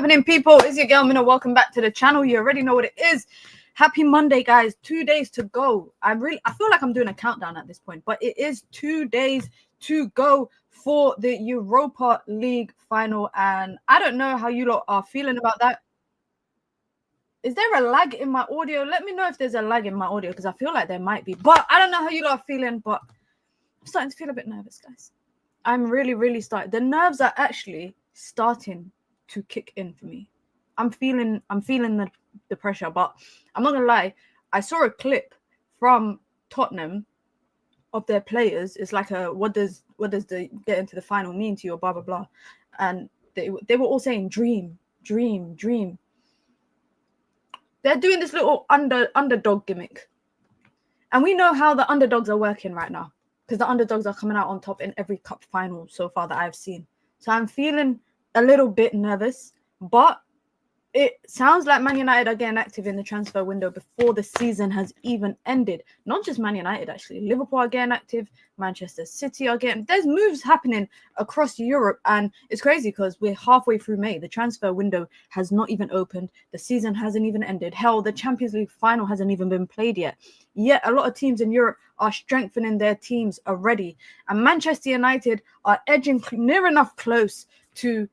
happening, people? It's your girl Mina. Welcome back to the channel. You already know what it is. Happy Monday, guys. 2 days to go. I feel like I'm doing a countdown at this point, but it is 2 days to go for the Europa League final, and I don't know how you lot are feeling about that. Is there a lag in my audio? Let me know if there's a lag in my audio, because I feel like there might be, but I don't know how you lot are feeling, but I'm starting to feel a bit nervous, guys. I'm really starting. The nerves are actually starting to kick in for me. I'm feeling the pressure, but I'm not gonna lie. I saw a clip from Tottenham of their players. It's like a what does the get into the final mean to you, or blah blah blah, and they were all saying dream. They're doing this little underdog gimmick, and we know how the underdogs are working right now, because the underdogs are coming out on top in every cup final so far that I've seen. So I'm feeling a little bit nervous, but it sounds like Man United are getting active in the transfer window before the season has even ended. Not just Man United, actually. Liverpool are getting active. Manchester City are getting... There's moves happening across Europe, and it's crazy because we're halfway through May. The transfer window has not even opened. The season hasn't even ended. Hell, the Champions League final hasn't even been played yet. Yet a lot of teams in Europe are strengthening their teams already. And Manchester United are edging near enough close to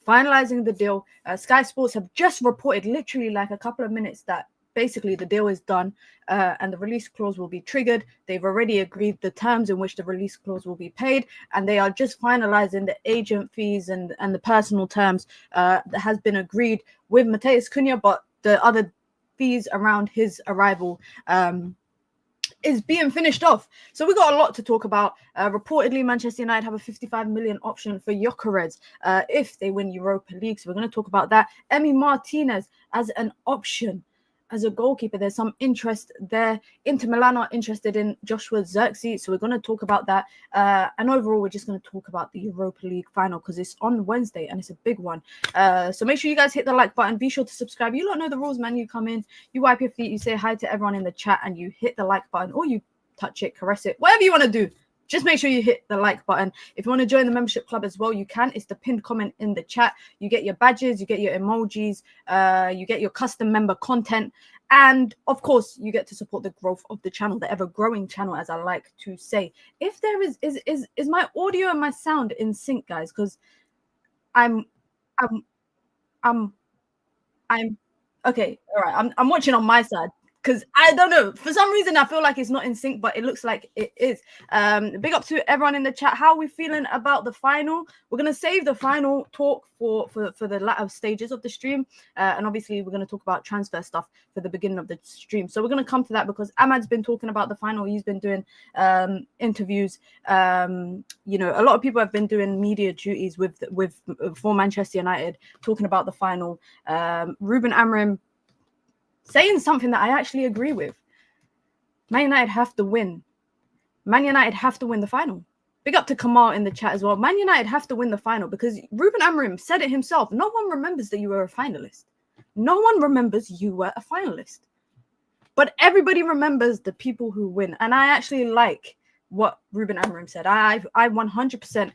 finalizing the deal. Sky Sports have just reported literally like a couple of minutes that basically the deal is done, and the release clause will be triggered. They've already agreed the terms in which the release clause will be paid, and they are just finalizing the agent fees and the personal terms that has been agreed with Matheus Cunha, but the other fees around his arrival is being finished off. So we got a lot to talk about. Reportedly, Manchester United have a 55 million option for Gyokeres if they win Europa League. So we're going to talk about that. Martinez as an option as a goalkeeper. There's some interest there. Inter Milan are interested in Joshua Zirkzee, so we're going to talk about that. And overall, we're just going to talk about the Europa League final because it's on Wednesday and it's a big one. So make sure you guys hit the like button. Be sure to subscribe. You don't know the rules, man. You come in, you wipe your feet, you say hi to everyone in the chat, and you hit the like button, or you touch it, caress it, whatever you want to do. Just make sure you hit the like button. If you want to join the membership club as well, you can. It's the pinned comment in the chat. You get your badges, you get your emojis, you get your custom member content, and of course, you get to support the growth of the channel, the ever-growing channel, as I like to say. If there is my audio and my sound in sync, guys? Because I'm okay. All right, I'm watching on my side, because I don't know, for some reason I feel like it's not in sync, but it looks like it is. Big up to everyone in the chat. How are we feeling about the final? We're going to save the final talk for the latter stages of the stream, and obviously we're going to talk about transfer stuff for the beginning of the stream. So we're going to come to that because Ahmad's been talking about the final. He's been doing interviews. You know, a lot of people have been doing media duties for Manchester United, talking about the final. Ruben Amorim saying something that I actually agree with. Man United have to win. Man United have to win the final. Big up to Kamal in the chat as well. Man United have to win the final because Ruben Amorim said it himself. No one remembers that you were a finalist. No one remembers you were a finalist. But everybody remembers the people who win. And I actually like what Ruben Amorim said. I 100%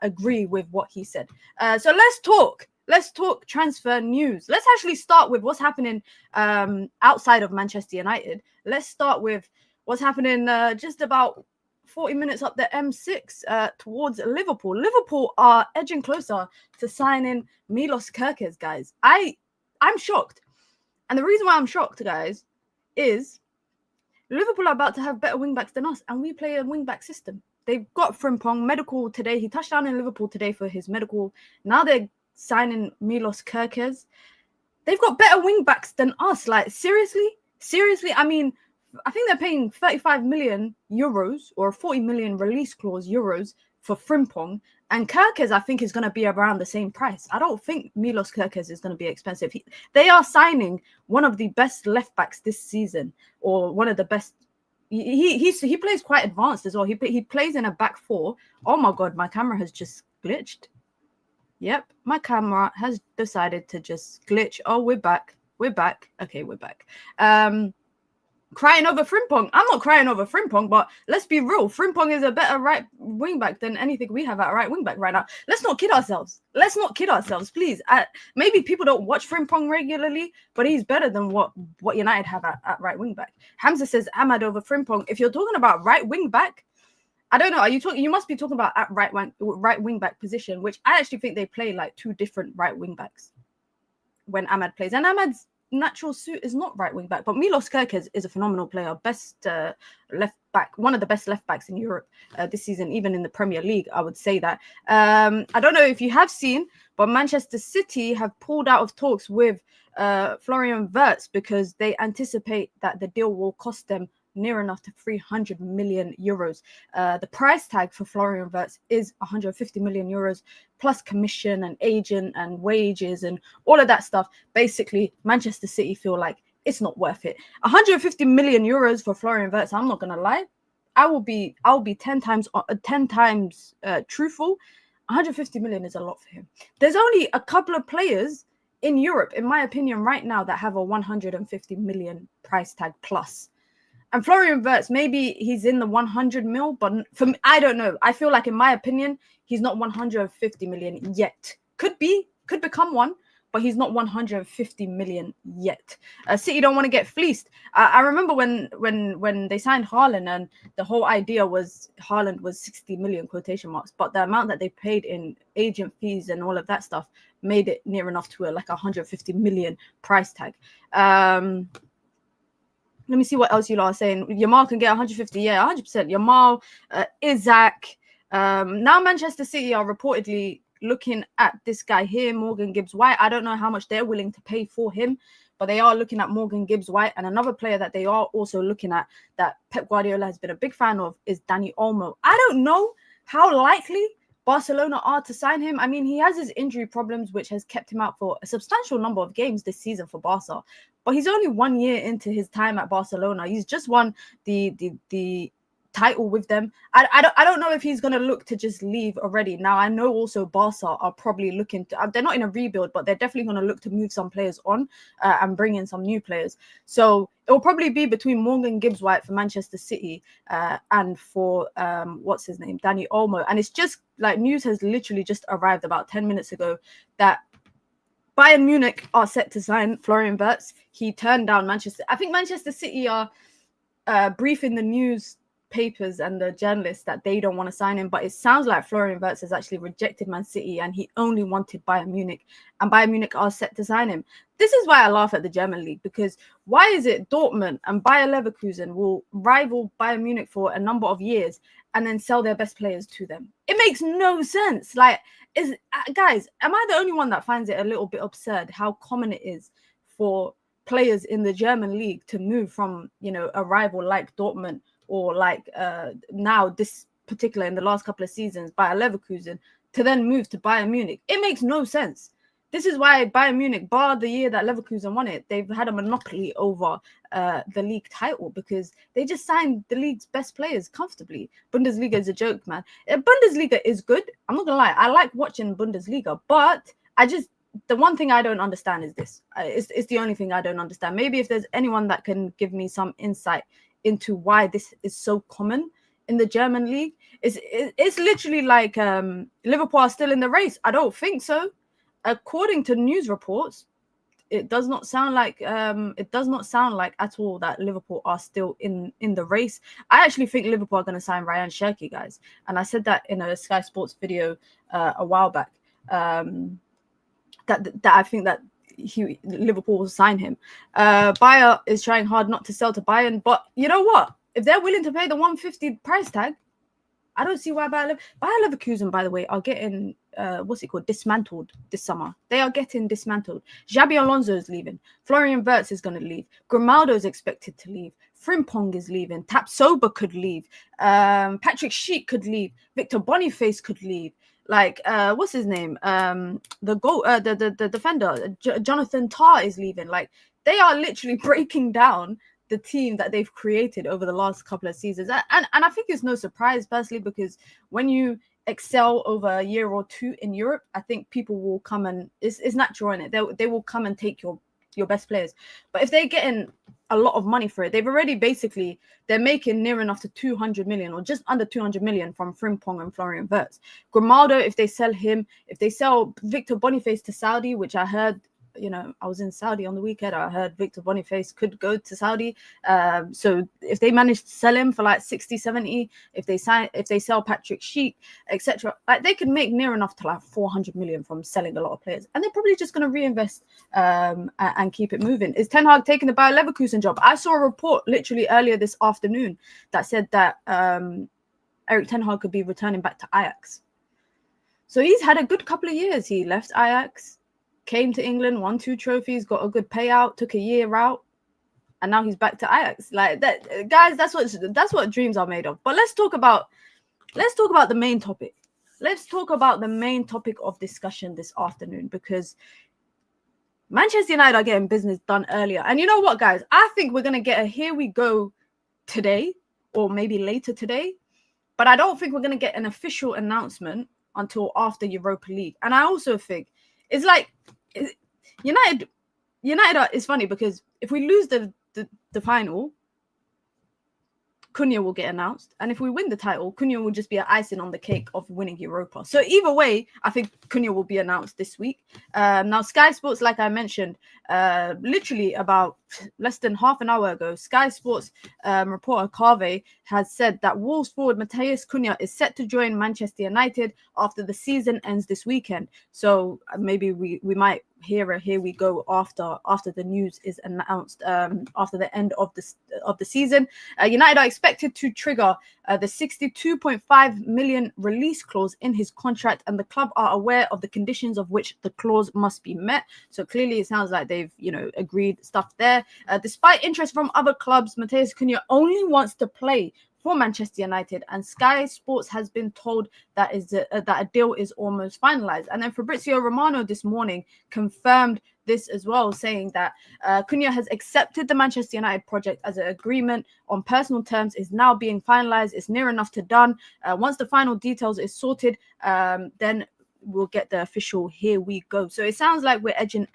agree with what he said. So let's talk. Let's talk transfer news. Let's actually start with what's happening outside of Manchester United. Let's start with what's happening just about 40 minutes up the M6 towards Liverpool. Liverpool are edging closer to signing Milos Kerkez, guys. I'm shocked. And the reason why I'm shocked, guys, is Liverpool are about to have better wing-backs than us, and we play a wing-back system. They've got Frimpong, medical today. He touched down in Liverpool today for his medical. Now they're signing Milos Kerkez. They've got better wing backs than us. Like, seriously? I mean, I think they're paying 35 million euros or 40 million release clause euros for Frimpong, and Kerkez I think is going to be around the same price. I don't think Milos Kerkez is going to be expensive. They are signing one of the best left backs this season, or one of the best. He plays quite advanced as well. He plays in a back four. Oh my god, my camera has just glitched. Yep, my camera has decided to just glitch. Oh, we're back. Okay, we're back. crying over Frimpong. I'm not crying over Frimpong, but let's be real. Frimpong is a better right wing back than anything we have at right wing back right now. Let's not kid ourselves. Let's not kid ourselves, please. Maybe people don't watch Frimpong regularly, but he's better than what United have at right wing back. Hamza says Ahmad over Frimpong. If you're talking about right wing back, I don't know. Are you talking? You must be talking about at right wing back position, which I actually think they play like two different right wing backs when Ahmad plays. And Ahmad's natural suit is not right wing back, but Milos Kerkez is a phenomenal player, best left back, one of the best left backs in Europe this season, even in the Premier League. I would say that. I don't know if you have seen, but Manchester City have pulled out of talks with Florian Wirtz because they anticipate that the deal will cost them near enough to 300 million euros. The price tag for Florian Wirtz is 150 million euros plus commission and agent and wages and all of that stuff. Basically, Manchester City feel like it's not worth it. 150 million euros for Florian Wirtz. I'm not gonna lie. I'll be 10 times truthful. 150 million is a lot for him. There's only a couple of players in Europe, in my opinion, right now that have a 150 million price tag plus. And Florian Wirtz, maybe he's in the 100 mil, but for me, I don't know. I feel like, in my opinion, he's not 150 million yet. Could become one, but he's not 150 million yet. City don't want to get fleeced. I remember when they signed Hojlund, and the whole idea was Hojlund was 60 million quotation marks, but the amount that they paid in agent fees and all of that stuff made it near enough to like 150 million price tag. Let me see what else you are saying. Yamal can get 150. Yeah, 100%. Yamal, Isaac. Now Manchester City are reportedly looking at this guy here, Morgan Gibbs-White. I don't know how much they're willing to pay for him, but they are looking at Morgan Gibbs-White. And another player that they are also looking at that Pep Guardiola has been a big fan of is Dani Olmo. I don't know how likely Barcelona are to sign him. I mean, he has his injury problems, which has kept him out for a substantial number of games this season for Barca. But he's only 1 year into his time at Barcelona. He's just won the title with them. I don't know if he's going to look to just leave already. Now, I know also Barca are probably looking to, they're not in a rebuild, but they're definitely going to look to move some players on and bring in some new players. So it will probably be between Morgan Gibbs-White for Manchester City and for, what's his name, Dani Olmo. And it's just like news has literally just arrived about 10 minutes ago that Bayern Munich are set to sign Florian Wirtz. He turned down Manchester. I think Manchester City are briefing the newspapers and the journalists that they don't want to sign him, but it sounds like Florian Wirtz has actually rejected Man City and he only wanted Bayern Munich, and Bayern Munich are set to sign him. This is why I laugh at the German league, because why is it Dortmund and Bayer Leverkusen will rival Bayern Munich for a number of years and then sell their best players to them? It makes no sense. Like, guys, am I the only one that finds it a little bit absurd how common it is for players in the German league to move from, you know, a rival like Dortmund or like now this particular in the last couple of seasons Bayer Leverkusen to then move to Bayern Munich? It makes no sense. This is why Bayern Munich, bar the year that Leverkusen won it, they've had a monopoly over the league title because they just signed the league's best players comfortably. Bundesliga is a joke, man. Bundesliga is good. I'm not going to lie. I like watching Bundesliga, but the one thing I don't understand is this. It's the only thing I don't understand. Maybe if there's anyone that can give me some insight into why this is so common in the German league. It's literally like Liverpool are still in the race. I don't think so. According to news reports, it does not sound like at all that Liverpool are still in the race. I actually think Liverpool are going to sign Ryan Cherki, guys, and I said that in a Sky Sports video a while back. That I think that Liverpool will sign him. Bayer is trying hard not to sell to Bayern, but you know what? If they're willing to pay the 150 price tag, I don't see why Bayer Leverkusen, by the way, are getting dismantled this summer. They are getting dismantled. Xabi Alonso is leaving. Florian Wirtz is going to leave. Grimaldo is expected to leave. Frimpong is leaving. Tapsoba could leave. Patrick Schick could leave. Victor Boniface could leave. Like, what's his name? The defender, Jonathan Tah is leaving. Like, they are literally breaking down the team that they've created over the last couple of seasons. And I think it's no surprise, personally, because when you excel over a year or two in Europe, I think people will come and it's natural in it. They will come and take your best players. But if they're getting a lot of money for it. They've already they're making near enough to 200 million or just under 200 million from Frimpong and Florian Wirtz. Grimaldo, if they sell him, if they sell Victor Boniface to Saudi, which I heard, I was in Saudi on the weekend. I heard Victor Boniface could go to Saudi. So if they manage to sell him for like 60, 70, if they sell Patrick Schick, etc., like they could make near enough to like 400 million from selling a lot of players, and they're probably just going to reinvest and keep it moving. Is Ten Hag taking the Bayer Leverkusen job? I saw a report literally earlier this afternoon that said that Erik Ten Hag could be returning back to Ajax. So he's had a good couple of years. He left Ajax, came to England, won 2 trophies, got a good payout, took a year out, and now he's back to Ajax. Like that, guys. That's what dreams are made of. But let's talk about the main topic. Let's talk about the main topic of discussion this afternoon, because Manchester United are getting business done earlier. And you know what, guys? I think we're gonna get a here we go today, or maybe later today. But I don't think we're gonna get an official announcement until after Europa League. And I also think it's like United is funny, because if we lose the final, Cunha will get announced, and if we win the title, Cunha will just be an icing on the cake of winning Europa. So either way, I think Cunha will be announced this week. Now, Sky Sports, like I mentioned, literally about less than half an hour ago, Sky Sports reporter Carve has said that Wolves forward Matheus Cunha is set to join Manchester United after the season ends this weekend. So maybe we might hear a here we go after the news is announced after the end of the season. United are expected to trigger the 62.5 million release clause in his contract, and the club are aware of the conditions of which the clause must be met. So clearly it sounds like they've agreed stuff there. Despite interest from other clubs, Matheus Cunha only wants to play for Manchester United, and Sky Sports has been told that a deal is almost finalized. And then Fabrizio Romano this morning confirmed this as well, saying that Cunha has accepted the Manchester United project as an agreement on personal terms is now being finalized. It's near enough to done. Once the final details is sorted, then we'll get the official here we go. So it sounds like we're edging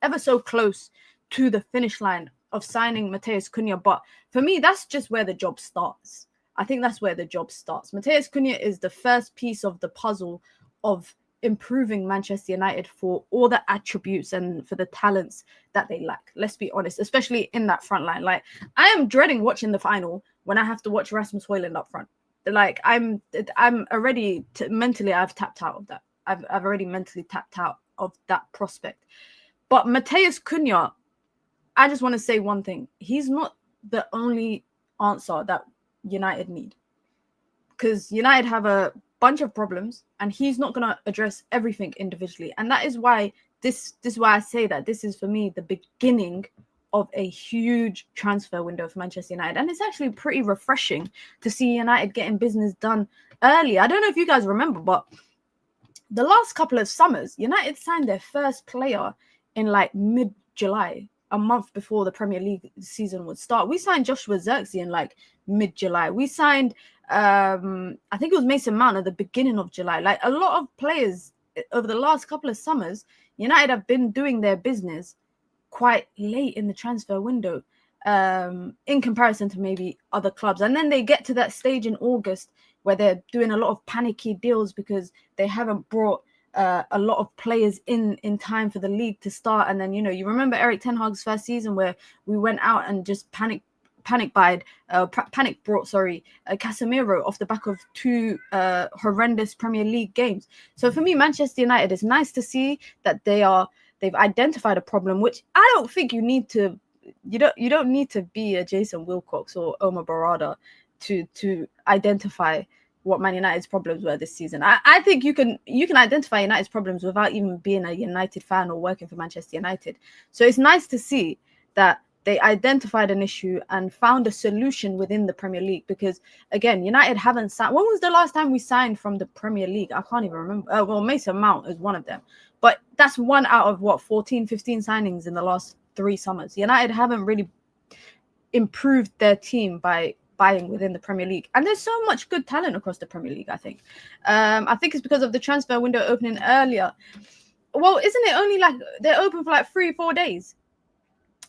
ever so close to the finish line of signing Matheus Cunha. But for me, that's just where the job starts. I think that's where the job starts. Matheus Cunha is the first piece of the puzzle of improving Manchester United for all the attributes and for the talents that they lack. Let's be honest, especially in that front line. Like, I am dreading watching the final when I have to watch Rasmus Hojlund up front. Like, I'm already mentally, I've tapped out of that. I've already mentally tapped out of that prospect. But Matheus Cunha, I just want to say one thing. He's not the only answer that United need, because United have a bunch of problems and he's not going to address everything individually. And that is why this is why I say that this is, for me, the beginning of a huge transfer window for Manchester United. And it's actually pretty refreshing to see United getting business done early. I don't know if you guys remember, but the last couple of summers, United signed their first player in like mid-July, a month before the Premier League season would start. We signed Joshua Zirkzee in like mid-July. We signed, I think it was Mason Mount at the beginning of July. Like, a lot of players over the last couple of summers, United have been doing their business quite late in the transfer window, in comparison to maybe other clubs. And then they get to that stage in August where they're doing a lot of panicky deals because they haven't brought a lot of players in time for the league to start. And then, you remember Erik Ten Hag's first season where we went out and just panic brought Casemiro off the back of 2 horrendous Premier League games. So for me, Manchester United, is nice to see that they've identified a problem, which I don't think you don't need to be a Jason Wilcox or Omar Barada to identify what Man United's problems were this season. I think you can identify United's problems without even being a United fan or working for Manchester United. So it's nice to see that they identified an issue and found a solution within the Premier League, because, again, United haven't signed. When was the last time we signed from the Premier League? I can't even remember. Well, Mason Mount is one of them. But that's one out of, 14, 15 signings in the last 3 summers. United haven't really improved their team by buying within the Premier League. And there's so much good talent across the Premier League, I think. I think it's because of the transfer window opening earlier. Well, isn't it only like they're open for like 3-4 days?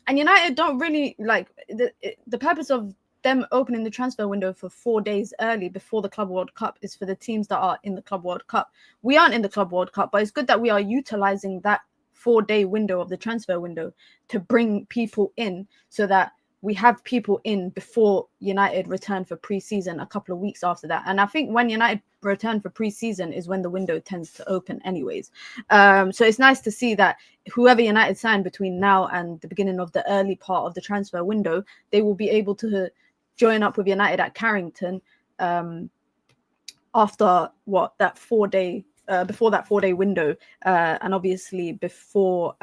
And United don't really like the purpose of them opening the transfer window for 4 days early before the Club World Cup is for the teams that are in the Club World Cup. We aren't in the Club World Cup, but it's good that we are utilizing that 4-day window of the transfer window to bring people in so that we have people in before United return for pre-season a couple of weeks after that. And I think when United return for pre-season is when the window tends to open anyways. So it's nice to see that whoever United sign between now and the beginning of the early part of the transfer window, they will be able to join up with United at Carrington after that 4-day, before that 4-day window, and obviously before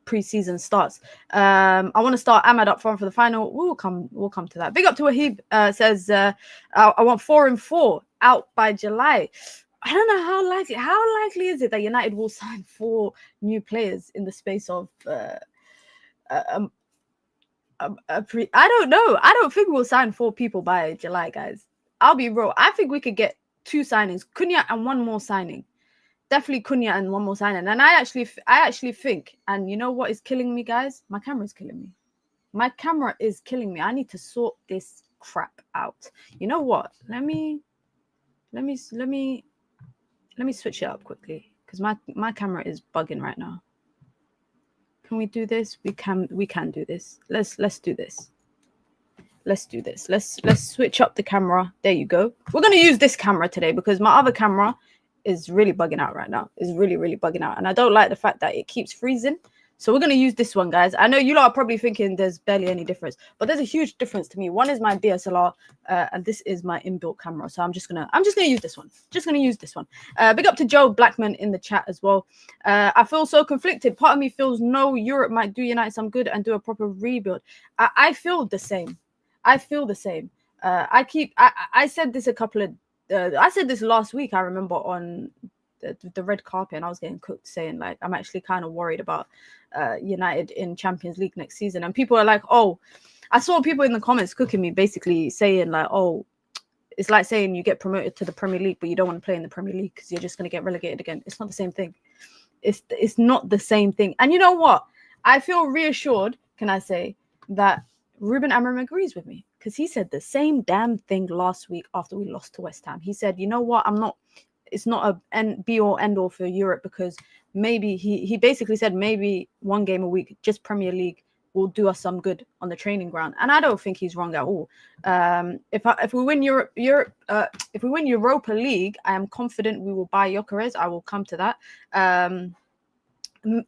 pre-season starts. I want to start Ahmad up front for the final. We'll come to that. Big up to Wahib. Says I want 4 and 4 out by July. I don't know how likely is it that United will sign 4 new players in the space of I don't know. I don't think we'll sign 4 people by July, guys. I'll be real. I think we could get 2 signings, Cunha and 1 more signing. Definitely Cunha and 1 more signing. And I actually think, and you know what is killing me, guys? My camera is killing me. My camera is killing me. I need to sort this crap out. You know what? Let me switch it up quickly because my camera is bugging right now. Can we do this? We can do this. Let's do this. Let's do this. Let's switch up the camera. There you go. We're gonna use this camera today because my other camera is really bugging out right now. It's really bugging out, and I don't like the fact that it keeps freezing. So we're going to use this one, guys. I know you lot are probably thinking there's barely any difference, but there's a huge difference to me. One is my DSLR, and this is my inbuilt camera. So I'm just gonna use this one. Big up to Joe Blackman in the chat as well. I feel so conflicted. Part of me feels no, Europe might do United some good and do a proper rebuild. I feel the same. I said this I said this last week, I remember, on the red carpet, and I was getting cooked saying, like, I'm actually kind of worried about United in Champions League next season. And people are like, oh, I saw people in the comments cooking me, basically saying, like, oh, it's like saying you get promoted to the Premier League, but you don't want to play in the Premier League because you're just going to get relegated again. It's not the same thing. It's not the same thing. And you know what? I feel reassured, can I say, that Ruben Amorim agrees with me, because he said the same damn thing last week after we lost to West Ham. He said, you know what, it's not a be or end all for Europe, because maybe he basically said maybe 1 game a week, just Premier League, will do us some good on the training ground. And I don't think he's wrong at all. If we win if we win Europa League, I am confident we will buy Gyokeres. I will come to that.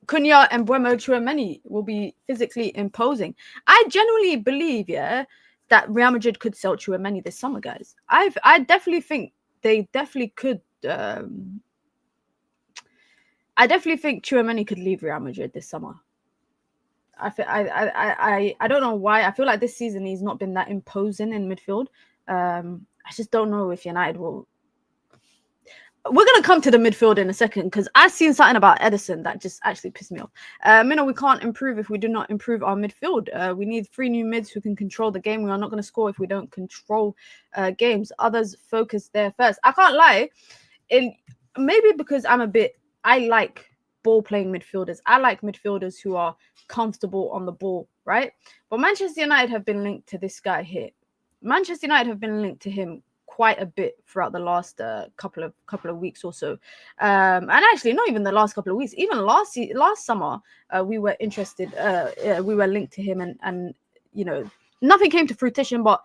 Cunha and Mbeumo Tchouameni will be physically imposing. I genuinely believe, that Real Madrid could sell Tchouameni this summer, guys. I definitely think they definitely could. I definitely think Tchouameni could leave Real Madrid this summer. I don't know why. I feel like this season he's not been that imposing in midfield. I just don't know if United will. We're going to come to the midfield in a second, because I've seen something about Ederson that just actually pissed me off. We can't improve if we do not improve our midfield. We need 3 new mids who can control the game. We are not going to score if we don't control games. Others focus there first. I can't lie. Maybe because I like ball-playing midfielders. I like midfielders who are comfortable on the ball, right? But Manchester United have been linked to this guy here. Manchester United have been linked to him quite a bit throughout the last couple of weeks or so, and actually not even the last couple of weeks, even last summer we were interested, we were linked to him, and you know, nothing came to fruition, but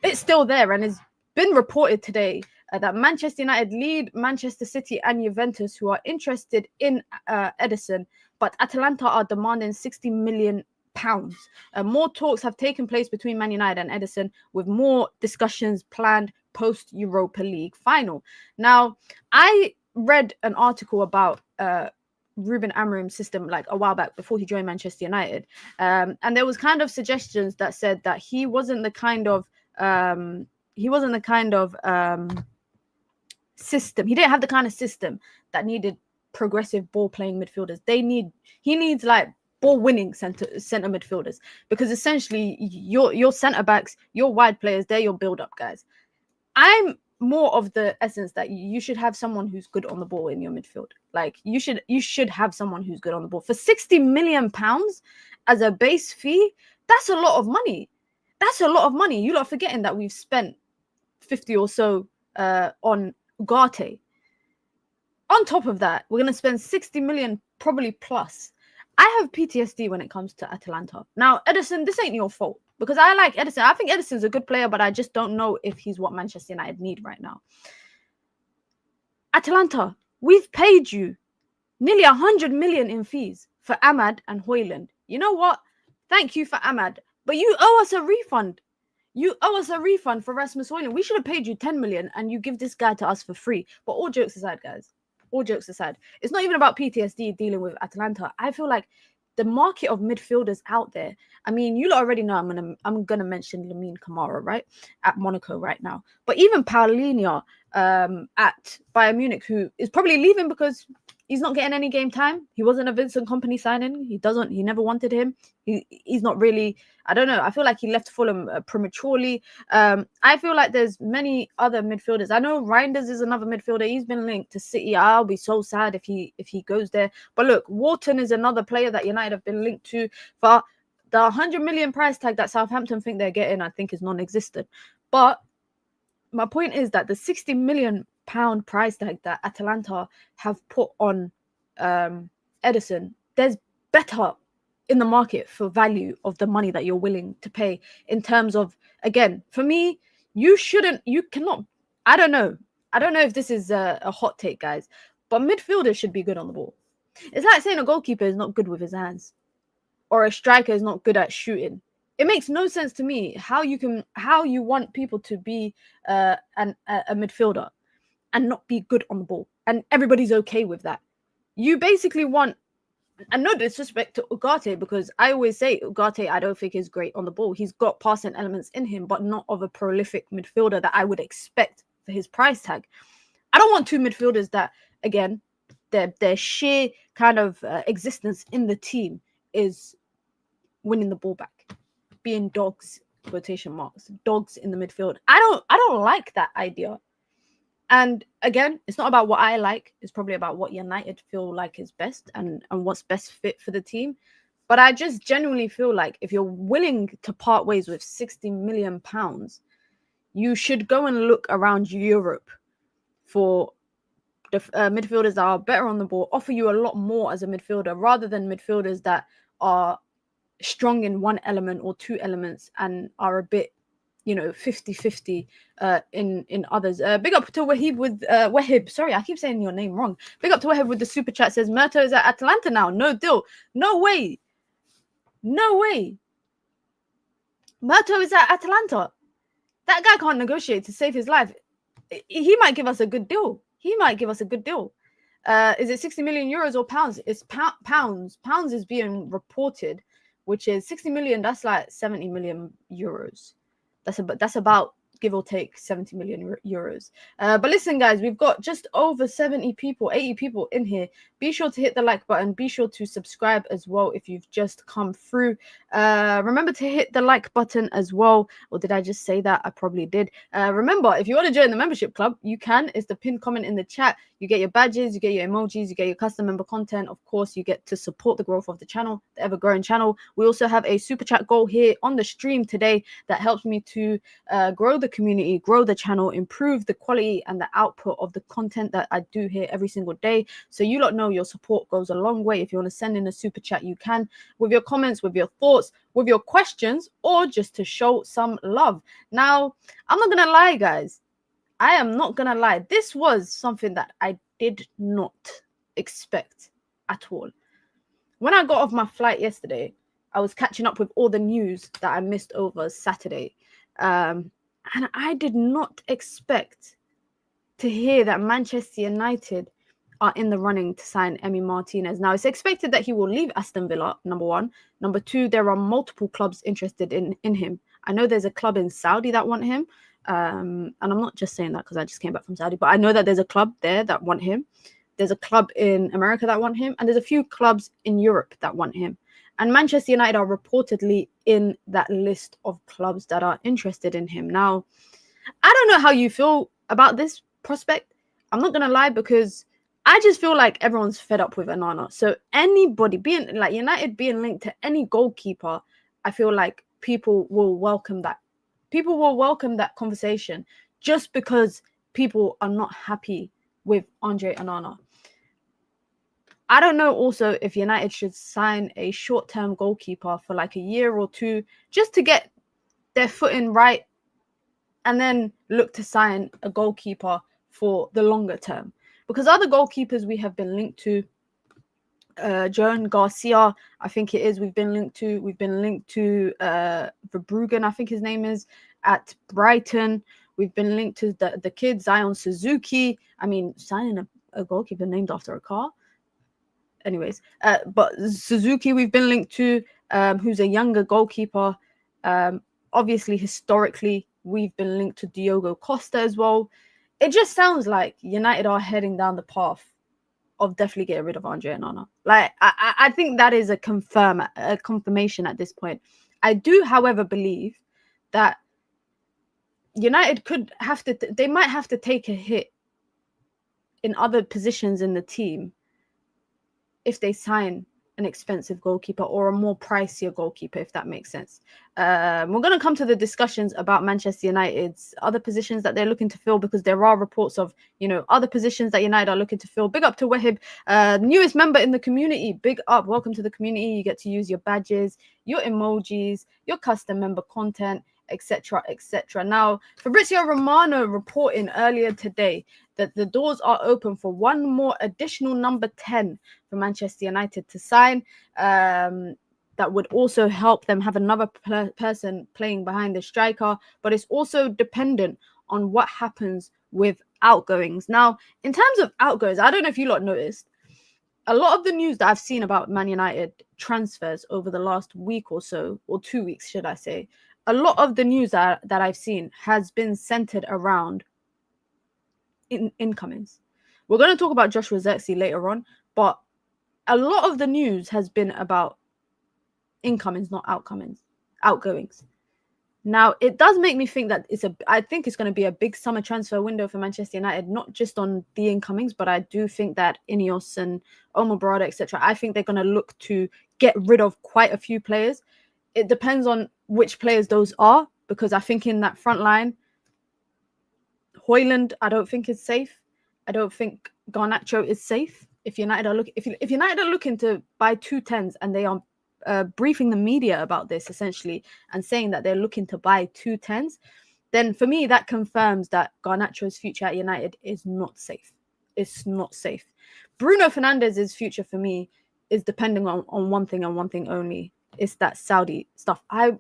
it's still there, and it's been reported today that Manchester United lead Manchester City and Juventus, who are interested in Ederson, but Atalanta are demanding £60 million. More talks have taken place between Man United and Ederson, with more discussions planned post Europa League final. Now, I read an article about Ruben Amorim's system like a while back before he joined Manchester United, and there was kind of suggestions that said that he wasn't the kind of system. He didn't have the kind of system that needed progressive ball playing midfielders. He needs like ball winning center midfielders, because essentially your center backs, your wide players, they're your build up guys. I'm more of the essence that you should have someone who's good on the ball in your midfield. Like you should have someone who's good on the ball for £60 million. as a base fee, that's a lot of money. That's a lot of money. You're not forgetting that we've spent 50 or so on Ugarte. On top of that, we're going to spend 60 million probably plus. I have PTSD when it comes to Atalanta. Now, Ederson, this ain't your fault because I like Ederson. I think Ederson's a good player, but I just don't know if he's what Manchester United need right now. Atalanta, we've paid you nearly 100 million in fees for Ahmad and Hojlund. You know what? Thank you for Ahmad, but you owe us a refund. You owe us a refund for Rasmus Hojlund. We should have paid you 10 million and you give this guy to us for free. But all jokes aside, guys, all jokes aside, it's not even about PTSD dealing with Atalanta. I feel like the market of midfielders out there. I mean, you lot already know I'm gonna mention Lamine Camara, right, at Monaco right now. But even Paulinho at Bayern Munich, who is probably leaving because he's not getting any game time. He wasn't a Vincent Kompany signing. He never wanted him. He's not really, I don't know. I feel like he left Fulham prematurely. I feel like there's many other midfielders. I know Reinders is another midfielder. He's been linked to City. I'll be so sad if he goes there. But look, Wharton is another player that United have been linked to. For the 100 million price tag that Southampton think they're getting, I think is non-existent. But my point is that the 60 million pound price tag that Atalanta have put on Ederson, there's better in the market for value of the money that you're willing to pay in terms of, again, for me, you cannot, I don't know if this is a hot take, guys, but midfielders should be good on the ball. It's like saying a goalkeeper is not good with his hands or a striker is not good at shooting. It makes no sense to me how you want people to be a midfielder and not be good on the ball, and everybody's okay with that. You basically want, and no disrespect to Ugarte, because I always say Ugarte I don't think is great on the ball. He's got passing elements in him, but not of a prolific midfielder that I would expect for his price tag. I don't want two midfielders that, again, their sheer kind of existence in the team is winning the ball back, being dogs, quotation marks, dogs in the midfield. I don't like that idea. And again, it's not about what I like. It's probably about what United feel like is best and what's best fit for the team. But I just genuinely feel like if you're willing to part ways with 60 million pounds, you should go and look around Europe for the midfielders that are better on the ball, offer you a lot more as a midfielder rather than midfielders that are strong in one element or two elements and are a bit, 50-50 in others. Big up to Wahib with Wahib. Sorry, I keep saying your name wrong. Big up to Wahib with the super chat. Says Murto is at Atalanta now. No deal. No way. No way. Murto is at Atalanta. That guy can't negotiate to save his life. He might give us a good deal. Is it 60 million euros or pounds? It's pounds. Pounds is being reported, which is 60 million. That's like 70 million euros. That's about, give or take, 70 million euros. But listen, guys, we've got just over 80 people in here. Be sure to hit the like button. Be sure to subscribe as well if you've just come through. Remember to hit the like button as well. Or did I just say that? I probably did. Remember, if you want to join the membership club, you can. It's the pinned comment in the chat. You get your badges, you get your emojis, you get your custom member content. Of course, you get to support the growth of the channel, the ever-growing channel. We also have a super chat goal here on the stream today that helps me to grow the community, grow the channel, improve the quality and the output of the content that I do here every single day. So you lot know your support goes a long way. If you want to send in a super chat, you can, with your comments, with your thoughts, with your questions, or just to show some love. Now, I'm not going to lie, guys. I am not going to lie. This was something that I did not expect at all. When I got off my flight yesterday, I was catching up with all the news that I missed over Saturday. And I did not expect to hear that Manchester United are in the running to sign Emi Martinez. Now, it's expected that he will leave Aston Villa, number one. Number two, there are multiple clubs interested in him. I know there's a club in Saudi that want him. And I'm not just saying that because I just came back from Saudi, but I know that there's a club there that want him. There's a club in America that want him. And there's a few clubs in Europe that want him. And Manchester United are reportedly in that list of clubs that are interested in him. Now, I don't know how you feel about this prospect. I'm not going to lie, because I just feel like everyone's fed up with Onana. So anybody being like United being linked to any goalkeeper, I feel like people will welcome that. People will welcome that conversation just because people are not happy with Andre Onana. I don't know also if United should sign a short-term goalkeeper for like a year or two just to get their footing right and then look to sign a goalkeeper for the longer term. Because other goalkeepers we have been linked to, Joan Garcia, I think it is, we've been linked to Verbruggen, I think his name is, at Brighton. We've been linked to the kid, Zion Suzuki. I mean, signing a goalkeeper named after a car. Anyways, but Suzuki we've been linked to, who's a younger goalkeeper. Obviously, historically, we've been linked to Diogo Costa as well. It just sounds like United are heading down the path of definitely getting rid of Andre Onana. Like, I think that is a confirmation at this point. I do, however, believe that United they might have to take a hit in other positions in the team if they sign an expensive goalkeeper or a more pricier goalkeeper, if that makes sense. We're going to come to the discussions about Manchester United's other positions that they're looking to fill, because there are reports of, other positions that United are looking to fill. Big up to Wahib, newest member in the community. Big up. Welcome to the community. You get to use your badges, your emojis, your custom member content, etc., etc. Now, Fabrizio Romano reporting earlier today that the doors are open for one more additional number 10 for Manchester United to sign. That would also help them have another person playing behind the striker, but it's also dependent on what happens with outgoings. Now, in terms of outgoings, I don't know if you lot noticed, a lot of the news that I've seen about Man United transfers over the last week or so, or 2 weeks, should I say, a lot of the news that I've seen has been centered around incomings. We're going to talk about Joshua Zirkzee later on, but a lot of the news has been about incomings, not outgoings. Now, it does make me think that I think it's going to be a big summer transfer window for Manchester United, not just on the incomings, but I do think that Ineos and Omar Barada, etc., I think they're going to look to get rid of quite a few players. It depends on which players those are, because I think in that front line, Hojlund, I don't think is safe. I don't think Garnacho is safe. If United are looking to buy 2 10s and they are briefing the media about this essentially and saying that they're looking to buy 2 10s, then for me that confirms that Garnacho's future at United is not safe. It's not safe. Bruno Fernandes's future for me is depending on one thing and one thing only. It's that Saudi stuff. I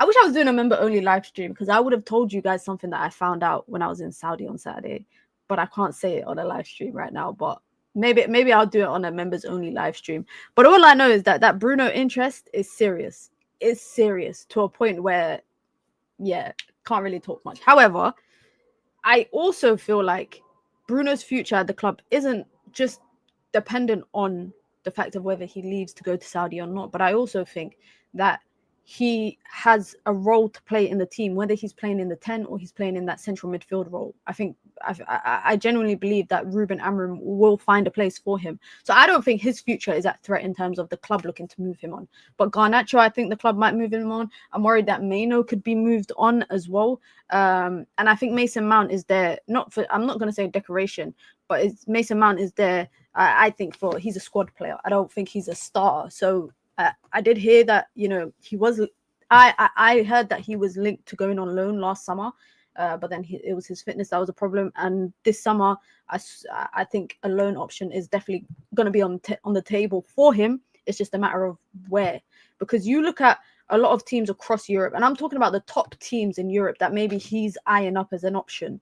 wish I was doing a member only live stream, because I would have told you guys something that I found out when I was in Saudi on Saturday, but I can't say it on a live stream right now. But maybe I'll do it on a members only live stream. But all I know is that Bruno interest is serious. It's serious to a point where, can't really talk much. However, I also feel like Bruno's future at the club isn't just dependent on the fact of whether he leaves to go to Saudi or not, but I also think that he has a role to play in the team, whether he's playing in the 10 or he's playing in that central midfield role. I genuinely believe that Ruben Amorim will find a place for him. So I don't think his future is at threat in terms of the club looking to move him on. But Garnacho, I think the club might move him on. I'm worried that Maino could be moved on as well. And I think Mason Mount is there, I'm not going to say decoration, but Mason Mount is there, I think, he's a squad player. I don't think he's a starter. So I did hear that, he was, I heard that he was linked to going on loan last summer, but then it was his fitness that was a problem. And this summer, I think a loan option is definitely going to be on the table for him. It's just a matter of where, because you look at a lot of teams across Europe, and I'm talking about the top teams in Europe that maybe he's eyeing up as an option.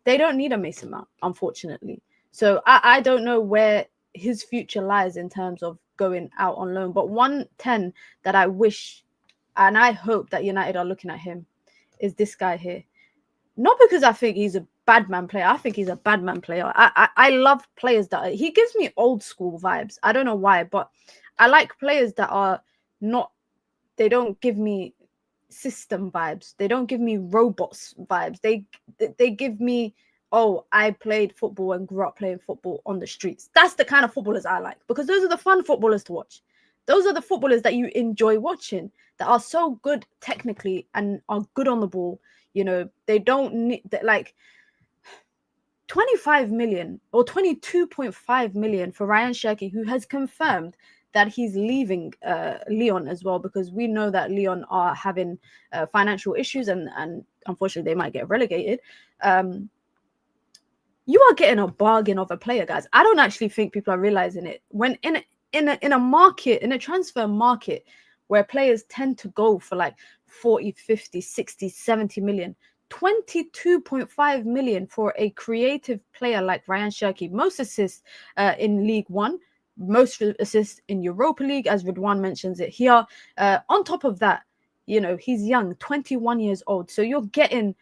They don't need a Mason Mount, unfortunately. So I don't know where his future lies in terms of going out on loan. But 110 that I wish and I hope that United are looking at him is this guy here. Not because I think he's a bad man player. I think he's a bad man player. I love players that he gives me old school vibes. I don't know why, but I like players that are not, they don't give me system vibes. They don't give me robots vibes. They give me oh, I played football and grew up playing football on the streets. That's the kind of footballers I like, because those are the fun footballers to watch. Those are the footballers that you enjoy watching, that are so good technically and are good on the ball. You know, they don't need that, like 25 million or 22.5 million for Ryan Cherki, who has confirmed that he's leaving Lyon as well, because we know that Lyon are having financial issues and unfortunately they might get relegated. You are getting a bargain of a player, guys. I don't actually think people are realizing it. When in a market, in a transfer market where players tend to go for like 40, 50, 60, 70 million, 22.5 million for a creative player like Ryan Cherki, most assists in League One, most assists in Europa League, as Ridwan mentions it here. On top of that, you know, he's young, 21 years old. So you're getting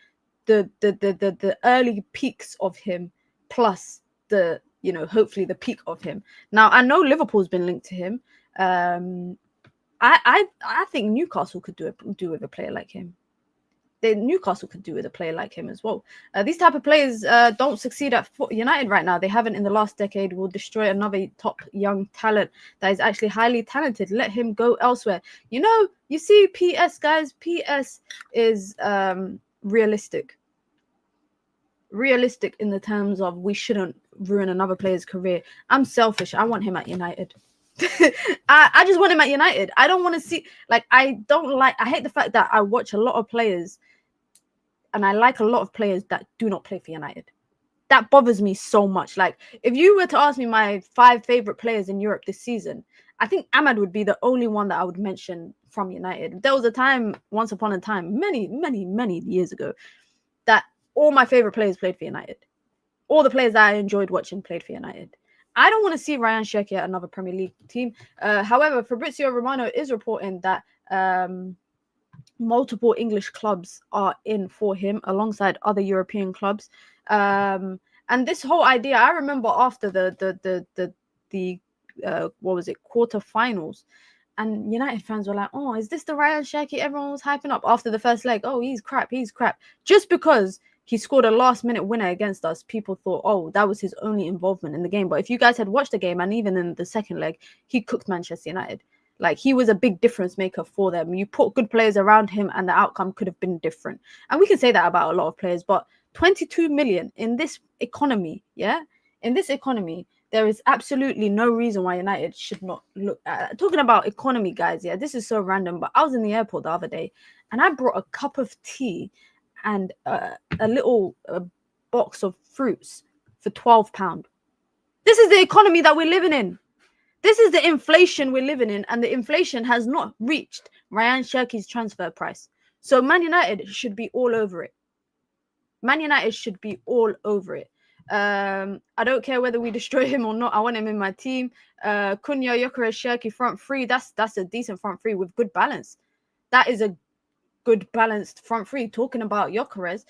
the early peaks of him, plus the, you know, hopefully the peak of him. Now, I know Liverpool's been linked to him. I think Newcastle could do with a player like him. Newcastle could do with a player like him as well. These type of players don't succeed at United right now. They haven't in the last decade. Will destroy another top young talent that is actually highly talented. Let him go elsewhere. You know, you see, PS, guys, PS is realistic in the terms of we shouldn't ruin another player's career. I'm selfish. I want him at United. I just want him at United. I don't want to see, like, I hate the fact that I watch a lot of players and I like a lot of players that do not play for United. That bothers me so much. Like, if you were to ask me my 5 favorite players in Europe this season, I think Ahmad would be the only one that I would mention from United. There was a time, once upon a time, many years ago, that all my favorite players played for United. All the players that I enjoyed watching played for United. I don't want to see Ryan Cherki at another Premier League team. However, Fabrizio Romano is reporting that multiple English clubs are in for him alongside other European clubs. And this whole idea, I remember after the what was it, quarterfinals, and United fans were like, oh, is this the Ryan Cherki everyone was hyping up after the first leg? Oh, he's crap. Just because he scored a last-minute winner against us, people thought, oh, that was his only involvement in the game. But if you guys had watched the game, and even in the second leg, he cooked Manchester United. Like, he was a big difference maker for them. You put good players around him, and the outcome could have been different. And we can say that about a lot of players. But 22 million in this economy, in this economy, there is absolutely no reason why United should not look at. Talking about economy, guys, this is so random. But I was in the airport the other day, and I brought a cup of tea and a little box of fruits for £12. This is the economy that we're living in. This is the inflation we're living in, and the inflation has not reached Ryan Cherki's transfer price. So Man United should be all over it. Man United should be all over it. I don't care whether we destroy him or not. I want him in my team. Cunha, Gyokeres, Cherki front three. That's a decent front three with good balance. That is a good balanced front three. Talking about Gyokeres,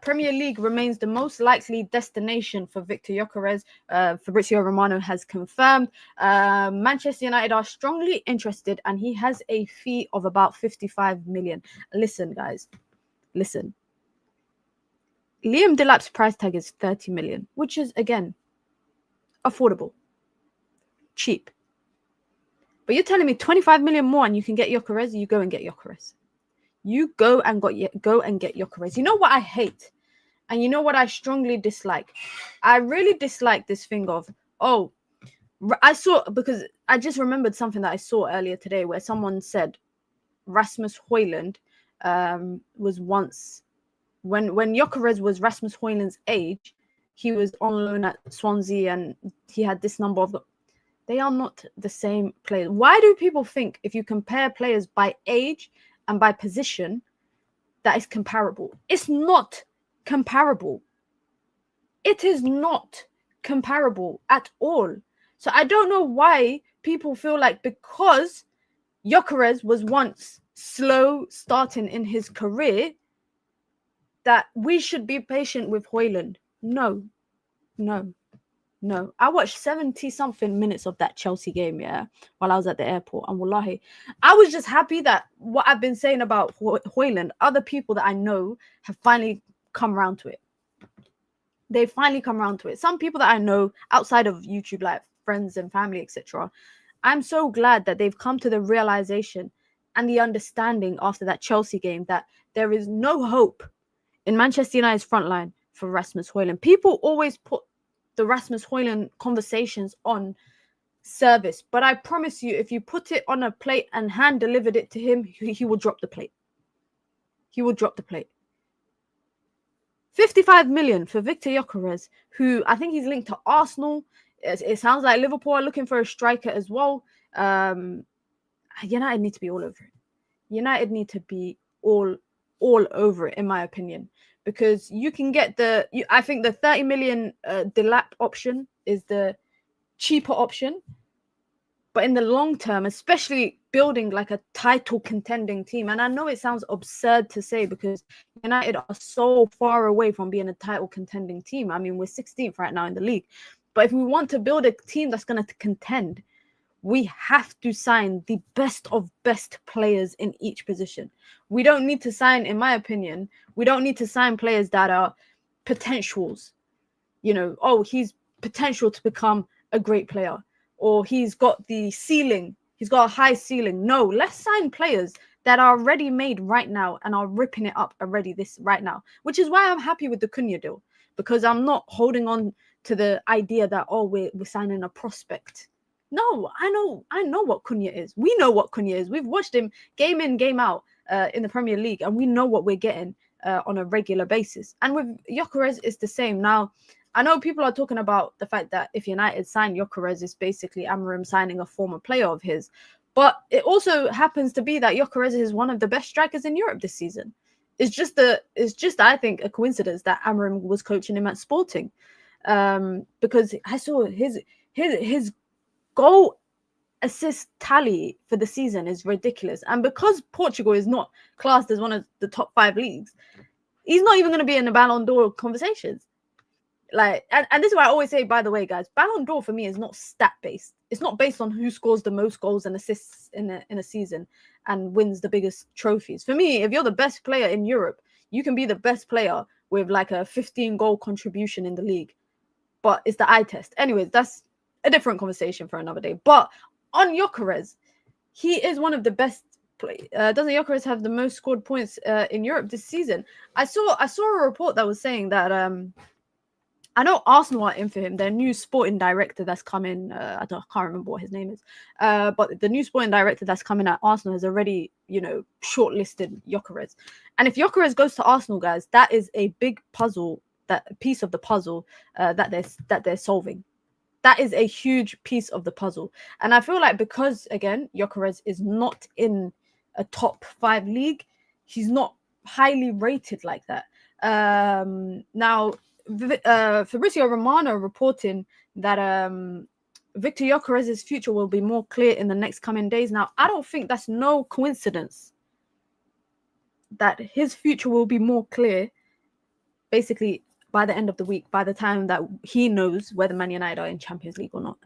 Premier League remains the most likely destination for Victor Gyokeres. Fabrizio Romano has confirmed. Manchester United are strongly interested, and he has a fee of about 55 million. Listen, guys, listen. Liam Delap's price tag is 30 million, which is, again, affordable, cheap. But you're telling me 25 million more and you can get Gyokeres? You go and get Gyokeres. You go and get Gyokeres. You know what I hate? And you know what I strongly dislike? I really dislike this thing of, oh, I saw, because I just remembered something that I saw earlier today where someone said Rasmus Hojlund was once, when Gyokeres was Rasmus Hojlund's age, he was on loan at Swansea and he had this number of... They are not the same players. Why do people think if you compare players by age and by position, that is comparable? It's not comparable. It is not comparable at all. So I don't know why people feel like because Gyokeres was once slow starting in his career, that we should be patient with Hojlund. No. I watched 70-something minutes of that Chelsea game, while I was at the airport. And wallahi, I was just happy that what I've been saying about Hojlund, other people that I know have finally come around to it. They finally come around to it. Some people that I know outside of YouTube, like friends and family, etc., I'm so glad that they've come to the realization and the understanding after that Chelsea game that there is no hope in Manchester United's front line for Rasmus Hojlund. People always put the Rasmus Hojlund conversations on service, but I promise you, if you put it on a plate and hand delivered it to him, he will drop the plate. He will drop the plate. 55 million for Victor Gyokeres, who I think he's linked to Arsenal. It sounds like Liverpool are looking for a striker as well. United need to be all over it. United need to be all over it, in my opinion, because you can get I think the 30 million Delap option is the cheaper option. But in the long term, especially building like a title contending team, and I know it sounds absurd to say because United are so far away from being a title contending team. I mean, we're 16th right now in the league. But if we want to build a team that's going to contend, we have to sign the best of best players in each position. We don't need to sign, in my opinion, we don't need to sign players that are potentials. You know, oh, he's potential to become a great player, or he's got the ceiling, he's got a high ceiling. No, let's sign players that are already made right now and are ripping it up already right now, which is why I'm happy with the Cunha deal, because I'm not holding on to the idea that, oh, we're signing a prospect. No, I know what Cunha is. We know what Cunha is. We've watched him game in, game out in the Premier League, and we know what we're getting on a regular basis. And with Gyokeres, it's the same. Now, I know people are talking about the fact that if United sign Gyokeres, it's basically Amorim signing a former player of his. But it also happens to be that Gyokeres is one of the best strikers in Europe this season. It's just I think, a coincidence that Amorim was coaching him at Sporting, because I saw his goal assist tally for the season is ridiculous. And because Portugal is not classed as one of the top 5 leagues, he's not even going to be in the Ballon d'Or conversations. Like, and this is why I always say, by the way, guys, Ballon d'Or for me is not stat based. It's not based on who scores the most goals and assists in a season and wins the biggest trophies. For me, if you're the best player in Europe, you can be the best player with like a 15 goal contribution in the league, but it's the eye test. Anyways, that's a different conversation for another day. But on Gyokeres, he is one of the best. Doesn't Gyokeres have the most scored points in Europe this season? I saw a report that was saying that I know Arsenal are in for him. Their new sporting director that's coming, I can't remember what his name is, but the new sporting director that's coming at Arsenal has already, shortlisted Gyokeres. And if Gyokeres goes to Arsenal, guys, that is a big puzzle, that piece of the puzzle that they're solving. That is a huge piece of the puzzle. And I feel like because, again, Gyokeres is not in a top 5 league, he's not highly rated like that. Now, Fabrizio Romano reporting that Victor Gyokeres' future will be more clear in the next coming days. Now, I don't think that's no coincidence that his future will be more clear basically by the end of the week, by the time that he knows whether Man United are in Champions League or not.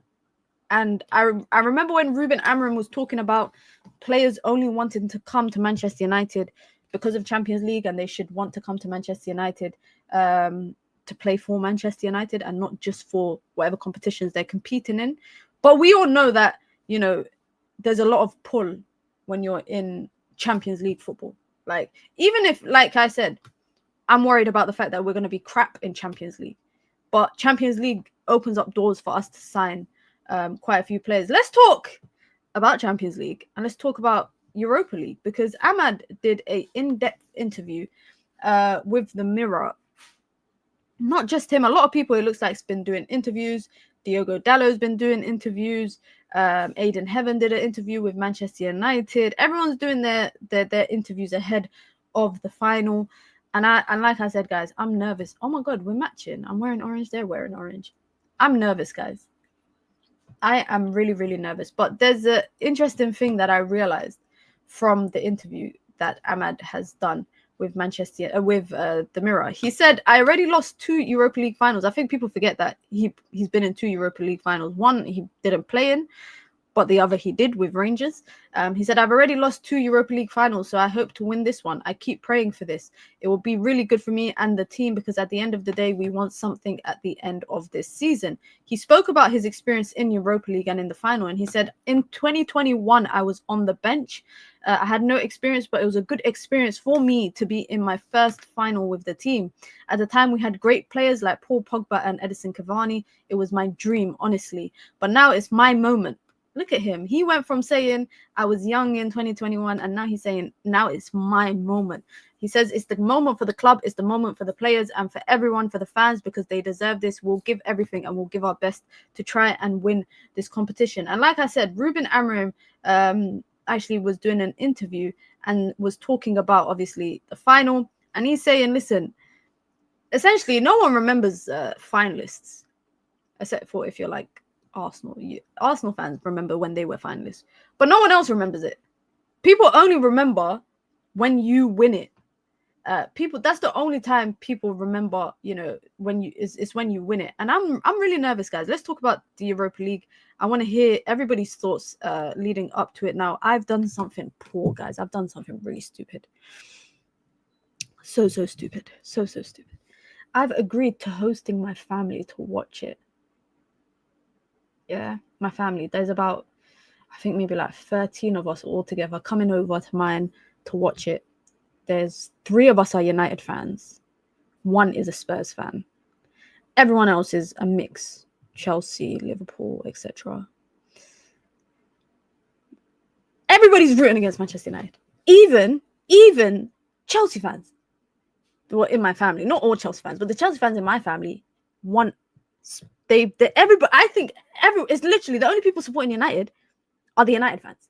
And I remember when Ruben Amorim was talking about players only wanting to come to Manchester United because of Champions League, and they should want to come to Manchester United to play for Manchester United and not just for whatever competitions they're competing in. But we all know that, there's a lot of pull when you're in Champions League football. Like, even if, like I said, I'm worried about the fact that we're going to be crap in Champions League. But Champions League opens up doors for us to sign quite a few players. Let's talk about Champions League and let's talk about Europa League, because Ahmad did an in-depth interview with the Mirror. Not just him, a lot of people, it looks like, has been doing interviews. Diogo Dalot's been doing interviews. Aidan Heaven did an interview with Manchester United. Everyone's doing their interviews ahead of the final. And like I said, guys, I'm nervous. Oh my God, we're matching. I'm wearing orange. They're wearing orange. I'm nervous, guys. I am really, really nervous. But there's an interesting thing that I realized from the interview that Ahmad has done with the Mirror. He said, I already lost 2 Europa League finals. I think people forget that he's been in 2 Europa League finals. One he didn't play in, but the other he did with Rangers. He said, I've already lost 2 Europa League finals, so I hope to win this one. I keep praying for this. It will be really good for me and the team because at the end of the day, we want something at the end of this season. He spoke about his experience in Europa League and in the final, and he said, in 2021, I was on the bench. I had no experience, but it was a good experience for me to be in my first final with the team. At the time, we had great players like Paul Pogba and Edison Cavani. It was my dream, honestly. But now it's my moment. Look at him. He went from saying I was young in 2021 and now he's saying now it's my moment. He says it's the moment for the club, it's the moment for the players and for everyone, for the fans, because they deserve this. We'll give everything and we'll give our best to try and win this competition. And like I said, Ruben Amorim actually was doing an interview and was talking about obviously the final, and he's saying, listen, essentially no one remembers finalists except for if you're like Arsenal. Arsenal fans remember when they were finalists, but no one else remembers it. People only remember when you win it. That's the only time people remember, you know, when you it's when you win it. And I'm really nervous, guys. Let's talk about the Europa League. I want to hear everybody's thoughts leading up to it. Now, I've done something poor, guys. I've done something really stupid. So stupid. So stupid. I've agreed to hosting my family to watch it. Yeah, my family. There's about, I think maybe like 13 of us all together coming over to mine to watch it. There's 3 of us are United fans. 1 is a Spurs fan. Everyone else is a mix. Chelsea, Liverpool, etc. Everybody's rooting against Manchester United. Even Chelsea fans. Well, in my family, not all Chelsea fans, but the Chelsea fans in my family want everybody. I think it's literally the only people supporting United are the United fans.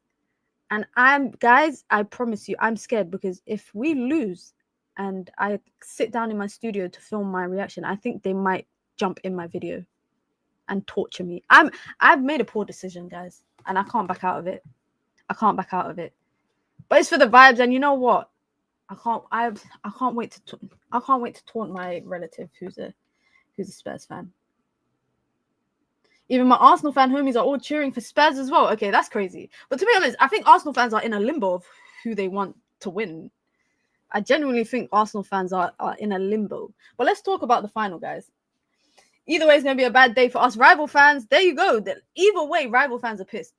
And I promise you, I'm scared because if we lose and I sit down in my studio to film my reaction, I think they might jump in my video and torture me. I've made a poor decision, guys, and I can't back out of it. But it's for the vibes, and you know what? I can't wait to taunt my relative who's a Spurs fan. Even my Arsenal fan homies are all cheering for Spurs as well. Okay, that's crazy. But to be honest, I think Arsenal fans are in a limbo of who they want to win. I genuinely think Arsenal fans are in a limbo. But let's talk about the final, guys. Either way, it's going to be a bad day for us rival fans. There you go. Either way, rival fans are pissed.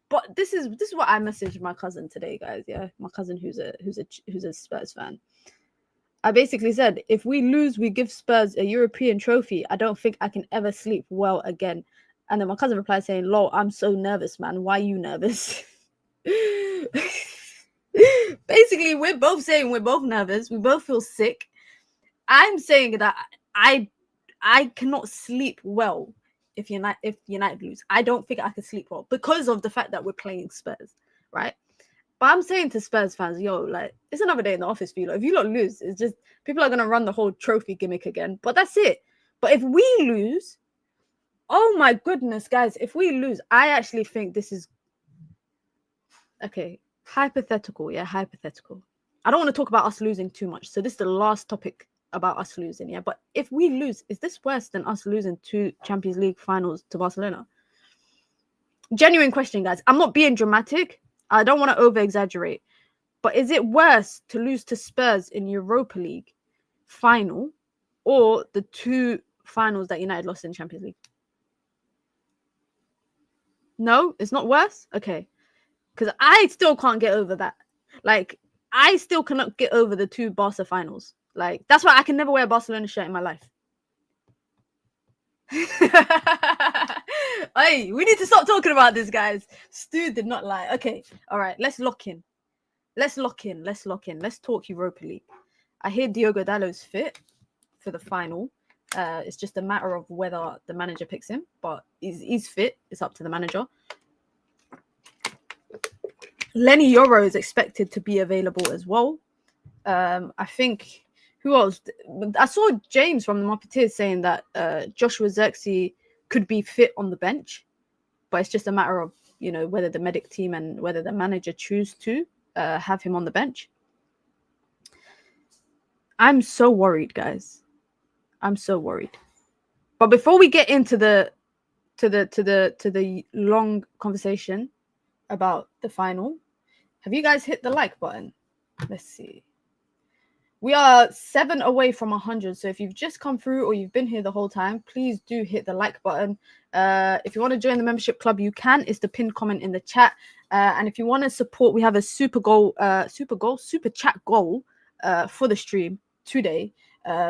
But this is what I messaged my cousin today, guys. Yeah, my cousin who's a Spurs fan. I basically said, if we lose, we give Spurs a European trophy. I don't think I can ever sleep well again. And then my cousin replied saying, lol, I'm so nervous, man. Why are you nervous? Basically, we're both saying we're both nervous. We both feel sick. I'm saying that I cannot sleep well if United lose. I don't think I can sleep well because of the fact that we're playing Spurs, right? But I'm saying to Spurs fans, yo, like, it's another day in the office for you. Like, if you lot lose, it's just people are going to run the whole trophy gimmick again. But that's it. But if we lose, oh my goodness, guys, if we lose, I actually think this is... Okay, hypothetical, yeah, hypothetical. I don't want to talk about us losing too much. So this is the last topic about us losing, yeah? But if we lose, is this worse than us losing 2 Champions League finals to Barcelona? Genuine question, guys. I'm not being dramatic. I don't want to over-exaggerate. But is it worse to lose to Spurs in Europa League final or the 2 finals that United lost in Champions League? No, it's not worse? Okay. Because I still can't get over that. Like, I still cannot get over the 2 Barca finals. Like, that's why I can never wear a Barcelona shirt in my life. Hey, we need to stop talking about this, guys. Stu did not lie. Okay, all right, let's lock in. Let's talk Europa League. I hear Diogo Dalot's fit for the final. It's just a matter of whether the manager picks him, but he's fit. It's up to the manager. Lenny Yoro is expected to be available as well. I think... Who else? I saw James from the Martinez saying that Joshua Zirkzee could be fit on the bench, but it's just a matter of, you know, whether the medic team and whether the manager choose to have him on the bench. I'm so worried, guys. I'm so worried. But before we get into the to the long conversation about the final, have you guys hit the like button? Let's see. We are 7 away from 100. So if you've just come through or you've been here the whole time, please do hit the like button. If you want to join the membership club, you can. It's the pinned comment in the chat. And if you want to support, we have a super chat goal for the stream today.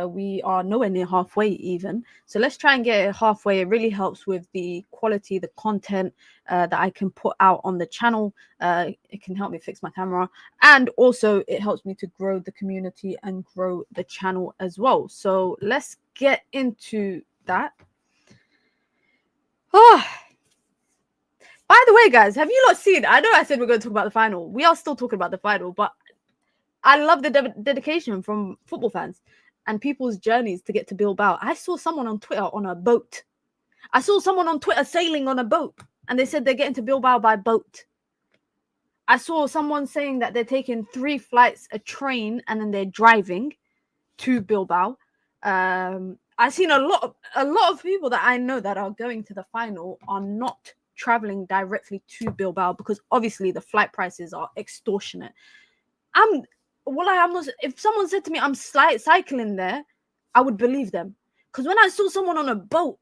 We are nowhere near halfway even. So let's try and get it halfway. It really helps with the quality, the content that I can put out on the channel. It can help me fix my camera. And also it helps me to grow the community and grow the channel as well. So let's get into that. Oh, by the way, guys, have you not seen? I know I said we're going to talk about the final. We are still talking about the final, but I love the dedication from football fans and people's journeys to get to Bilbao. I saw someone on Twitter on a boat. I saw someone on Twitter sailing on a boat, and they said they're getting to Bilbao by boat. I saw someone saying that they're taking 3 flights, a train, and then they're driving to Bilbao. I've seen a lot of people that I know that are going to the final are not traveling directly to Bilbao because obviously the flight prices are extortionate. I'm not. If someone said to me I'm cycling there, I would believe them. Because when I saw someone on a boat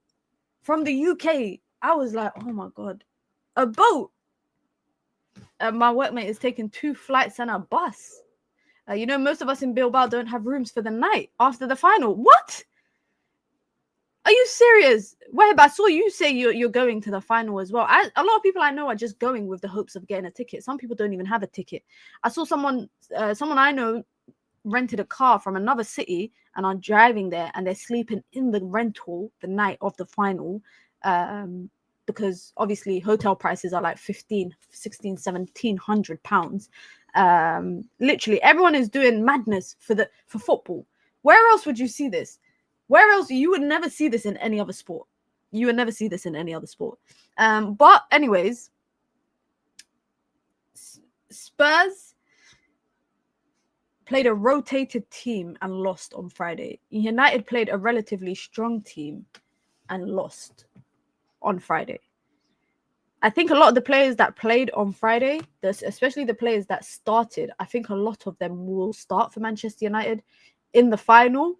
from the UK, I was like, oh my god, a boat. My workmate is taking 2 flights and a bus. Most of us in Bilbao don't have rooms for the night after the final. What? Are you serious? Wahib, I saw you say you're going to the final as well. A lot of people I know are just going with the hopes of getting a ticket. Some people don't even have a ticket. I saw someone I know rented a car from another city and are driving there, and they're sleeping in the rental the night of the final because obviously hotel prices are like 15, 16, 1700 pounds. Literally everyone is doing madness for football. Where else would you see this? Where else? You would never see this in any other sport. You would never see this in any other sport. But anyways, Spurs played a rotated team and lost on Friday. United played a relatively strong team and lost on Friday. I think a lot of the players that played on Friday, especially the players that started, I think a lot of them will start for Manchester United in the final.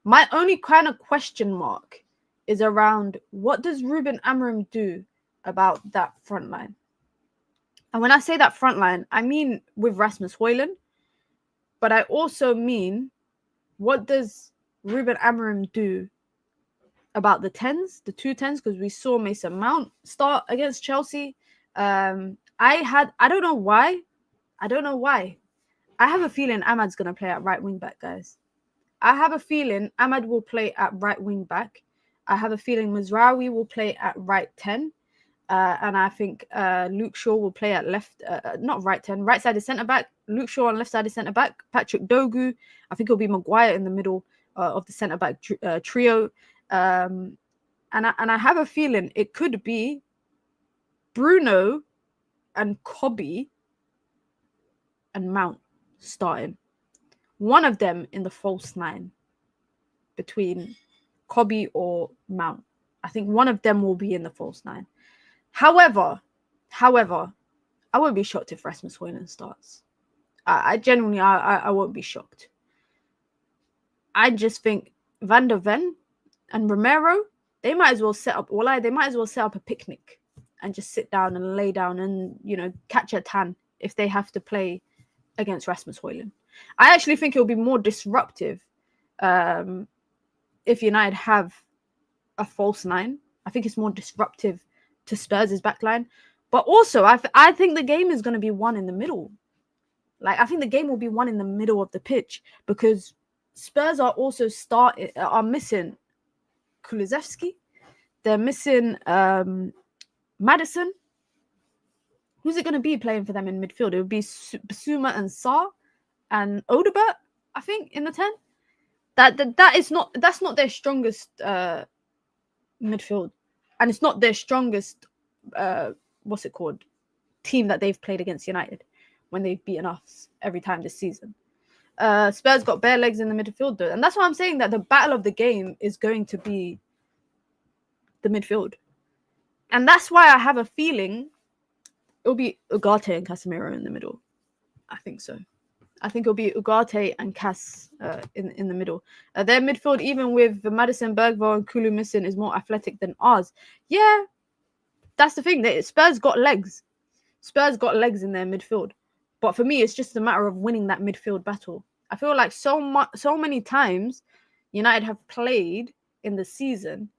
My only kind of question mark is around what does Ruben Amorim do about that front line? And when I say that front line, I mean with Rasmus Hojlund, but I also mean what does Ruben Amorim do about the 10s, the 2 10s, because we saw Mason Mount start against Chelsea. I don't know why. I have a feeling Ahmad's going to play at right wing back, guys. I have a feeling Ahmad will play at right wing back. I have a feeling Mazraoui will play at right 10. And I think Luke Shaw will play at left, not right 10, right side of centre back. Luke Shaw on left side of centre back. Patrick Dogu. I think it'll be Maguire in the middle of the centre back trio. And I have a feeling it could be Bruno and Kobe and Mount starting. One of them in the false 9 between Kobe or Mount. I think one of them will be in the false 9. However, I won't be shocked if Rasmus Hojlund starts. I genuinely won't be shocked. I just think Van der Ven and Romero, they might as well set up a picnic and just sit down and lay down and, catch a tan if they have to play against Rasmus Hojlund. I actually think it'll be more disruptive if United have a false 9. I think it's more disruptive to Spurs' backline. But also, I think the game is going to be won in the middle. I think the game will be won in the middle of the pitch because Spurs are also missing Kulusevski. They're missing Maddison. Who's it going to be playing for them in midfield? It would be Basuma and Sarr and Odebert, I think, in the 10. That's not their strongest midfield, and it's not their strongest team that they've played against United when they've beaten us every time this season. Spurs got bare legs in the midfield though, and that's why I'm saying that the battle of the game is going to be the midfield. And that's why I have a feeling it'll be Ugarte and Casemiro in the middle. I think so. I think it'll be Ugarte and Cas in the middle. Their midfield, even with Madison, Bergvall, and Kulu missing, is more athletic than ours. Yeah, that's the thing. Spurs got legs. Spurs got legs in their midfield. But for me, it's just a matter of winning that midfield battle. I feel like so many times United have played in the season,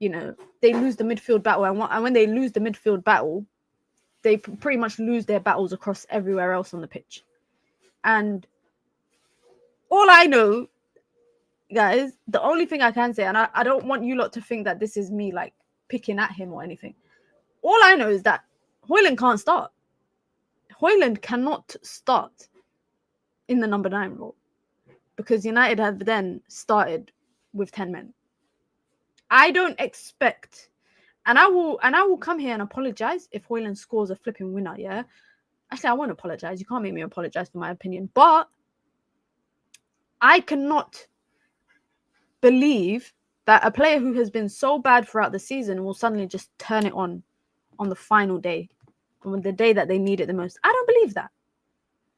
they lose the midfield battle. And when they lose the midfield battle, they pretty much lose their battles across everywhere else on the pitch. And all I know, guys, the only thing I can say, and I don't want you lot to think that this is me like picking at him or anything. All I know is that Hojlund can't start. Hojlund cannot start in the number 9 role because United have then started with 10 men. I don't expect, and I will come here and apologize if Hojlund scores a flipping winner, yeah? Actually, I won't apologize. You can't make me apologize for my opinion. But I cannot believe that a player who has been so bad throughout the season will suddenly just turn it on the final day, on the day that they need it the most. I don't believe that.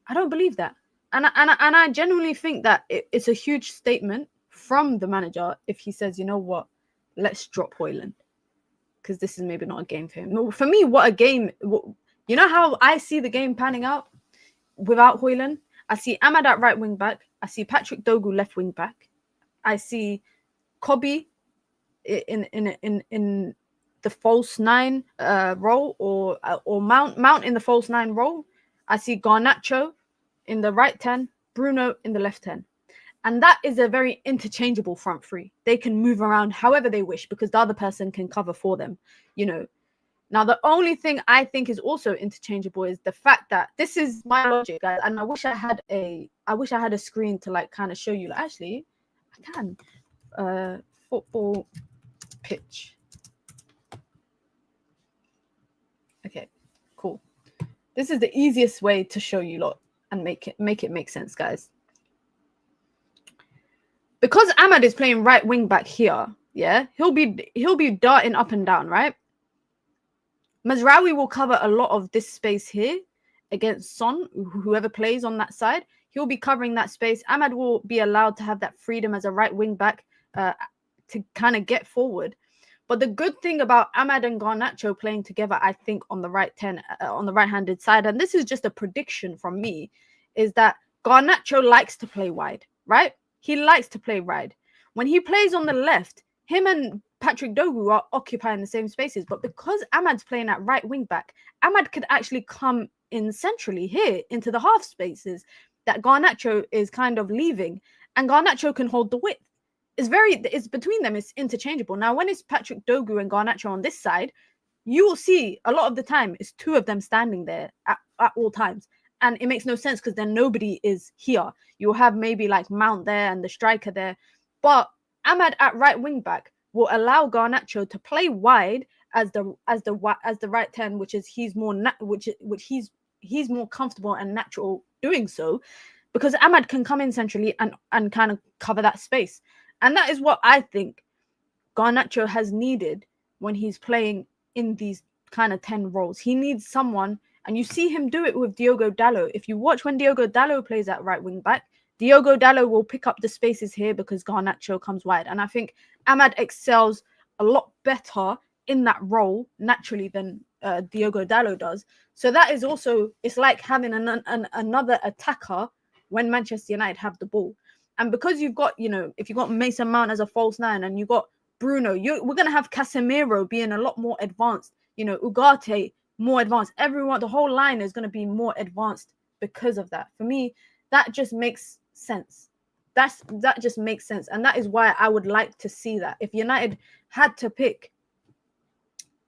I don't believe that. And I genuinely think that it's a huge statement from the manager if he says, you know what, let's drop Hojlund. Because this is maybe not a game for him. For me, what a game... You know how I see the game panning out without Hojlund? I see Ahmad at right wing back. I see Patrick Dogu left wing back. I see Kobe in the false 9 role, or Mount in the false 9 role. I see Garnacho in the right 10, Bruno in the left 10. And that is a very interchangeable front three. They can move around however they wish because the other person can cover for them, Now, the only thing I think is also interchangeable is the fact that this is my logic, guys. And I wish I had a screen to like kind of show you. Like, actually, I can. Football pitch. Okay, cool. This is the easiest way to show you lot and make it make sense, guys. Because Ahmad is playing right wing back here, yeah, he'll be darting up and down, right? Mazraoui will cover a lot of this space here against Son, whoever plays on that side. He'll be covering that space. Ahmad will be allowed to have that freedom as a right wing back to kind of get forward. But the good thing about Ahmad and Garnacho playing together, I think, on the right 10, on the right-handed side, and this is just a prediction from me, is that Garnacho likes to play wide, right? He likes to play wide. When he plays on the left, him and Patrick Dogu are occupying the same spaces, but because Ahmad's playing at right wing back, Ahmad could actually come in centrally here into the half spaces that Garnacho is kind of leaving, and Garnacho can hold the width. It's between them, it's interchangeable. Now, when it's Patrick Dogu and Garnacho on this side, you will see a lot of the time it's 2 of them standing there at all times. And it makes no sense because then nobody is here. You'll have maybe like Mount there and the striker there. But Ahmad at right wing back will allow Garnacho to play wide as the right 10, which is he's more comfortable and natural doing so, because Ahmad can come in centrally and kind of cover that space. And that is what I think Garnacho has needed when he's playing in these kind of 10 roles. He needs someone, and you see him do it with Diogo Dalot. If you watch when Diogo Dalot plays at right wing back, Diogo Dalot will pick up the spaces here because Garnacho comes wide. And I think Ahmad excels a lot better in that role naturally than Diogo Dalot does. So that is also, it's like having another attacker when Manchester United have the ball. And because you've got, if you've got Mason Mount as a false 9 and you've got Bruno, we're going to have Casemiro being a lot more advanced, Ugarte more advanced. The whole line is going to be more advanced because of that. For me, that just makes sense. That just makes sense. And that is why I would like to see that. If United had to pick,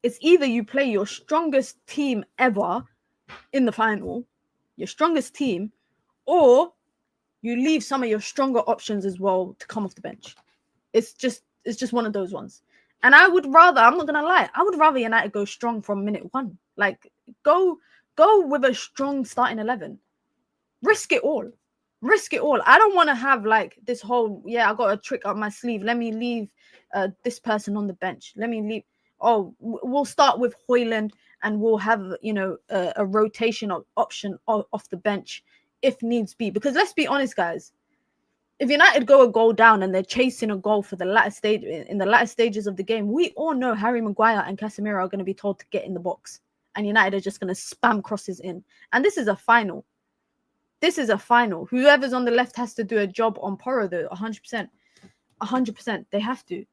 it's either you play your strongest team ever in the final, your strongest team, or you leave some of your stronger options as well to come off the bench. It's just one of those ones. And I would rather, I'm not going to lie, I would rather United go strong from minute 1. Like, go with a strong starting 11. Risk it all. I don't want to have like this whole, I got a trick up my sleeve. Let me leave this person on the bench. Let me leave. we'll start with Hojlund and we'll have, a rotation option off the bench if needs be. Because let's be honest, guys, if United go a goal down and they're chasing a goal for the latter stages of the game, we all know Harry Maguire and Casemiro are going to be told to get in the box, and United are just going to spam crosses in. And this is a final. Whoever's on the left has to do a job on Porro, though. 100%. They have to.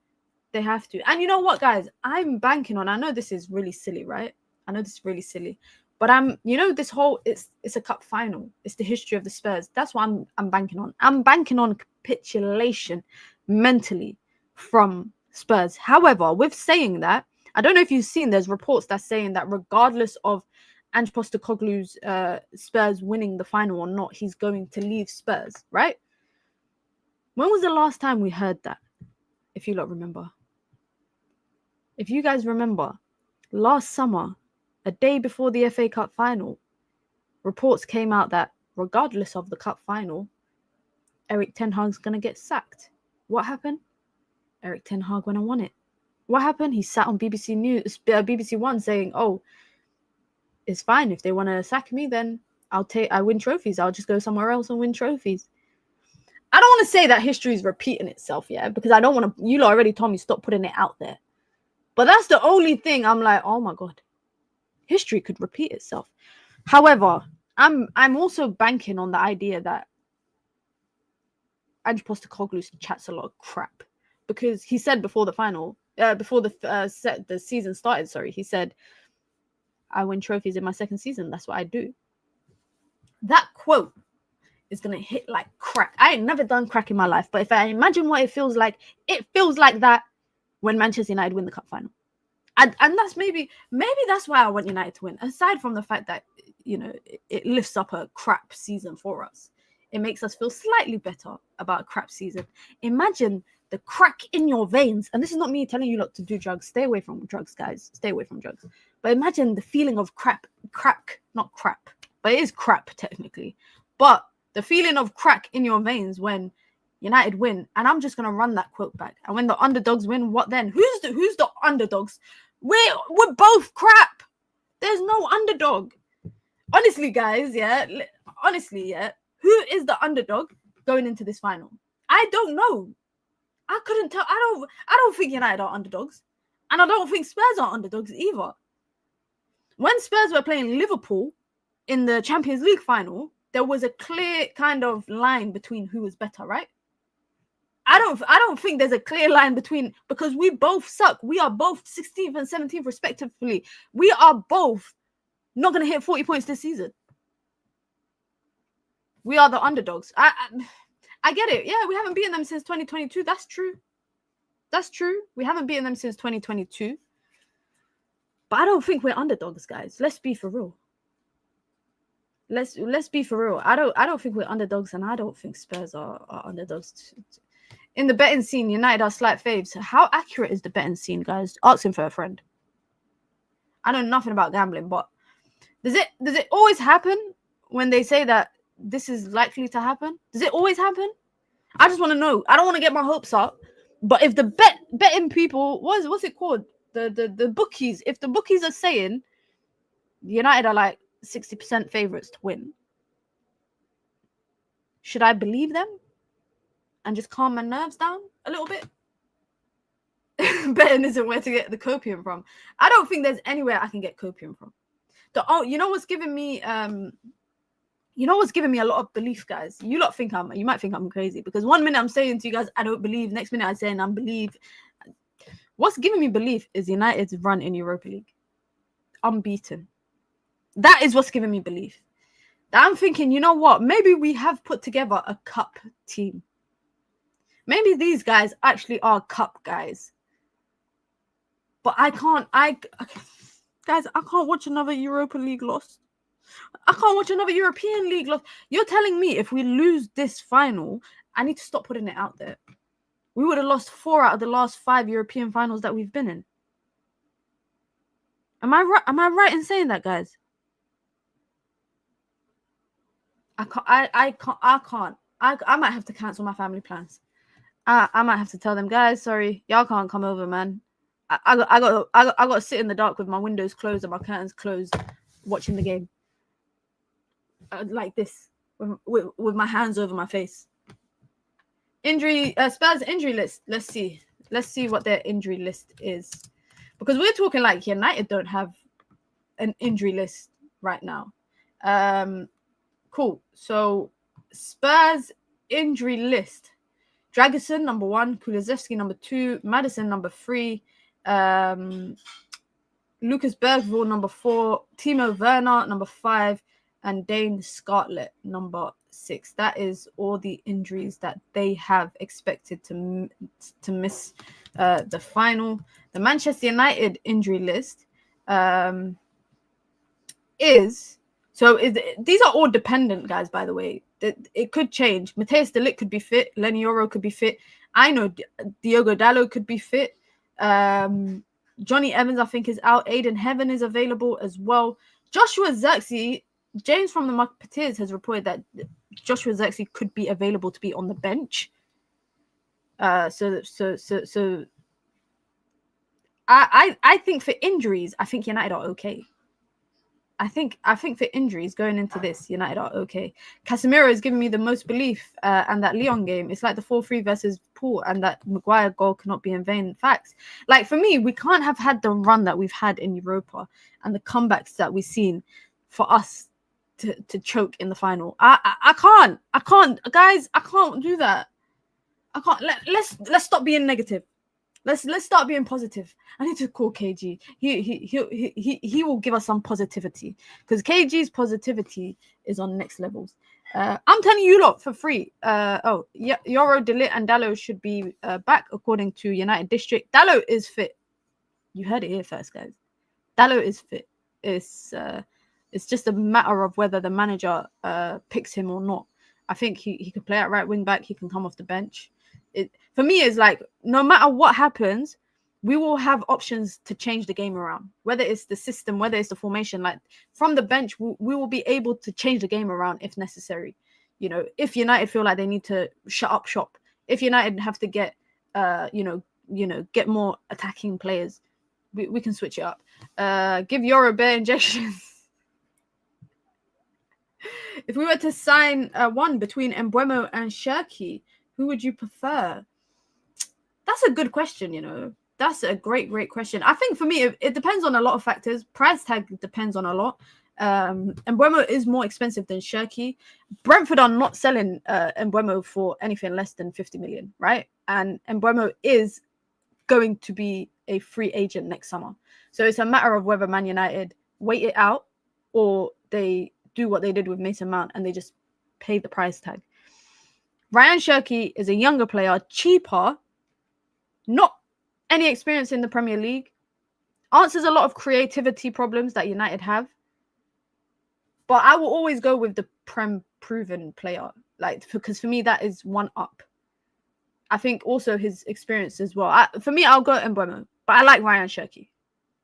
And you know what, guys? I'm banking on. I know this is really silly, right? But this whole it's a cup final. It's the history of the Spurs. That's what I'm banking on. I'm banking on capitulation mentally from Spurs. However, with saying that, I don't know if you've seen, there's reports that's saying that regardless of Ange Postecoglou's Spurs winning the final or not, he's going to leave Spurs, right? When was the last time we heard that? If you lot remember. If you guys remember, last summer, a day before the FA Cup final, reports came out that regardless of the cup final, Erik ten Hag's going to get sacked. What happened? Erik ten Hag went and won it. What happened? He sat on BBC One saying, "Oh, it's fine. If they want to sack me, then I win trophies. I'll just go somewhere else and win trophies." I don't want to say that history is repeating itself, yeah, because I don't want to. You lot already told me stop putting it out there. But that's the only thing I'm like, oh my God, history could repeat itself. However, I'm also banking on the idea that Ange Postecoglou chats a lot of crap, because he said before the final, before the season started, he said, "I win trophies in my second season. That's what I do." That quote is going to hit like crack. I ain't never done crack in my life, but if I imagine what it feels like that when Manchester United win the cup final. And that's maybe that's why I want United to win. Aside from the fact that, it lifts up a crap season for us. It makes us feel slightly better about a crap season. Imagine the crack in your veins. And this is not me telling you lot to do drugs. Stay away from drugs, guys. Stay away from drugs. But imagine the feeling of crack, not crap, but it is crap technically. But the feeling of crack in your veins when United win, and I'm just gonna run that quote back. And when the underdogs win, what then? Who's the underdogs? We're both crap. There's no underdog. Honestly, guys, yeah. Who is the underdog going into this final? I don't know. I couldn't tell. I don't think United are underdogs, and I don't think Spurs are underdogs either. When Spurs were playing Liverpool in the Champions League final, there was a clear kind of line between who was better, right? I don't think there's a clear line between, because we both suck. We are both 16th and 17th respectively. We are both not going to hit 40 points this season. We are the underdogs. I get it. Yeah, we haven't beaten them since 2022. That's true. We haven't beaten them since 2022. But I don't think we're underdogs, guys. Let's be for real. Let's be for real. I don't think we're underdogs, and I don't think Spurs are underdogs. In the betting scene, United are slight faves. How accurate is the betting scene, guys? Asking for a friend. I know nothing about gambling, but does it always happen when they say that this is likely to happen? Does it always happen? I just want to know. I don't want to get my hopes up. But if the betting people, what's it called? The bookies. If the bookies are saying United are like 60% favorites to win, should I believe them and just calm my nerves down a little bit? Betting isn't where to get the copium from. I don't think there's anywhere I can get copium from. You know what's giving me a lot of belief, guys? You might think I'm crazy, because one minute I'm saying to you guys I don't believe, next minute I'm saying I believe. What's giving me belief is United's run in Europa League. Unbeaten. That is what's giving me belief. I'm thinking, you know what? Maybe we have put together a cup team. Maybe these guys actually are cup guys. But I can't watch another Europa League loss. I can't watch another European League loss. You're telling me if we lose this final, I need to stop putting it out there. We would have lost 4 out of the last 5 European finals that we've been in. Am I right? Am I right in saying that, guys? I can't. I might have to cancel my family plans. I might have to tell them, guys, sorry, y'all can't come over, man. I got to sit in the dark with my windows closed and my curtains closed, watching the game like this with my hands over my face. Spurs injury list. Let's see what their injury list is, because we're talking like United don't have an injury list right now. Cool. So Spurs injury list: Dragusin number 1, Kulusevski number 2, Maddison number 3, Lucas Bergvall number 4, Timo Werner number 5, and Dane Scarlett number 6. That is all the injuries that they have expected to miss the final. The Manchester United injury list these are all dependent, guys, by the way. It could change. Matheus de Ligt could be fit. Lenny Yoro could be fit. I know Diogo Dalot could be fit. Johnny Evans, I think, is out. Aiden Heaven is available as well. Joshua Zirkzee, James from the Martinez has reported that Joshua Zirkzee could be available to be on the bench. So I think for injuries, I think United are okay. I think for injuries going into this, United are okay. Casemiro is giving me the most belief, and that Lyon game, it's like the 4-3 versus Poole, and that Maguire goal cannot be in vain. Facts. Like, for me, we can't have had the run that we've had in Europa and the comebacks that we've seen for us to choke in the final. I can't, guys. I can't do that. I can't. Let's stop being negative. Let's start being positive. I need to call KG. He will give us some positivity, because KG's positivity is on next levels. I'm telling you lot for free. Yoro, de Ligt, and Dalot should be back according to United District. Dalot is fit. You heard it here first, guys. Dalot is fit. It's just a matter of whether the manager picks him or not. I think he could play at right wing back. He can come off the bench. For me, it's like, no matter what happens, we will have options to change the game around, whether it's the system, whether it's the formation. Like, from the bench, we will be able to change the game around if necessary. You know, if United feel like they need to shut up shop, if United have to get get more attacking players, we can switch it up. Give Yoro bare injections. If we were to sign one between Mbeumo and Cherki, who would you prefer? That's a good question, you know. That's a great question. I think for me, it depends on a lot of factors. Price tag depends on a lot. Mbeumo is more expensive than Cherki. Brentford are not selling Mbeumo for anything less than 50 million, right? And Mbeumo is going to be a free agent next summer. So it's a matter of whether Man United wait it out or they do what they did with Mason Mount and they just pay the price tag. Ryan Cherki is a younger player, cheaper, not any experience in the Premier League, answers a lot of creativity problems that United have. But I will always go with the Prem proven player, like, because for me that is one up. I think also his experience as well. For me, I'll go Mbeumo, but I like Ryan Cherki.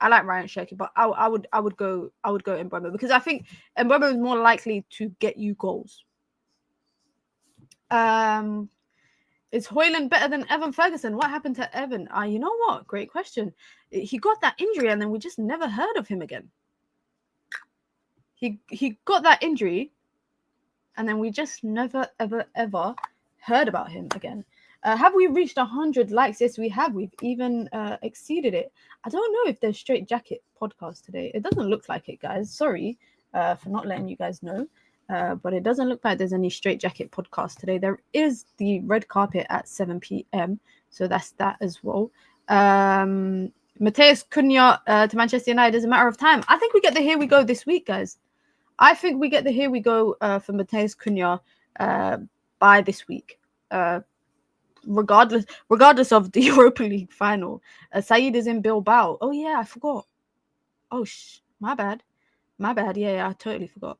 But I would go Mbeumo, because I think Mbeumo is more likely to get you goals. Is Hojlund better than Evan Ferguson? What happened to Evan? You know what? Great question. He got that injury and then we just never heard of him again. He got that injury and then we just never, ever heard about him again. Have we reached 100 likes? Yes, we have. We've even exceeded it. I don't know if there's Straight Jacket podcast today. It doesn't look like it, guys. Sorry for not letting you guys know. But it doesn't look like there's any Straight Jacket podcast today. There is the red carpet at 7 p.m. So that's that as well. Matheus Cunha to Manchester United is a matter of time. I think we get the here we go this week, guys. I think we get the here we go for Matheus Cunha by this week. Regardless of the Europa League final. Saeed is in Bilbao. Oh, yeah, I forgot. Oh, my bad. Yeah, I totally forgot.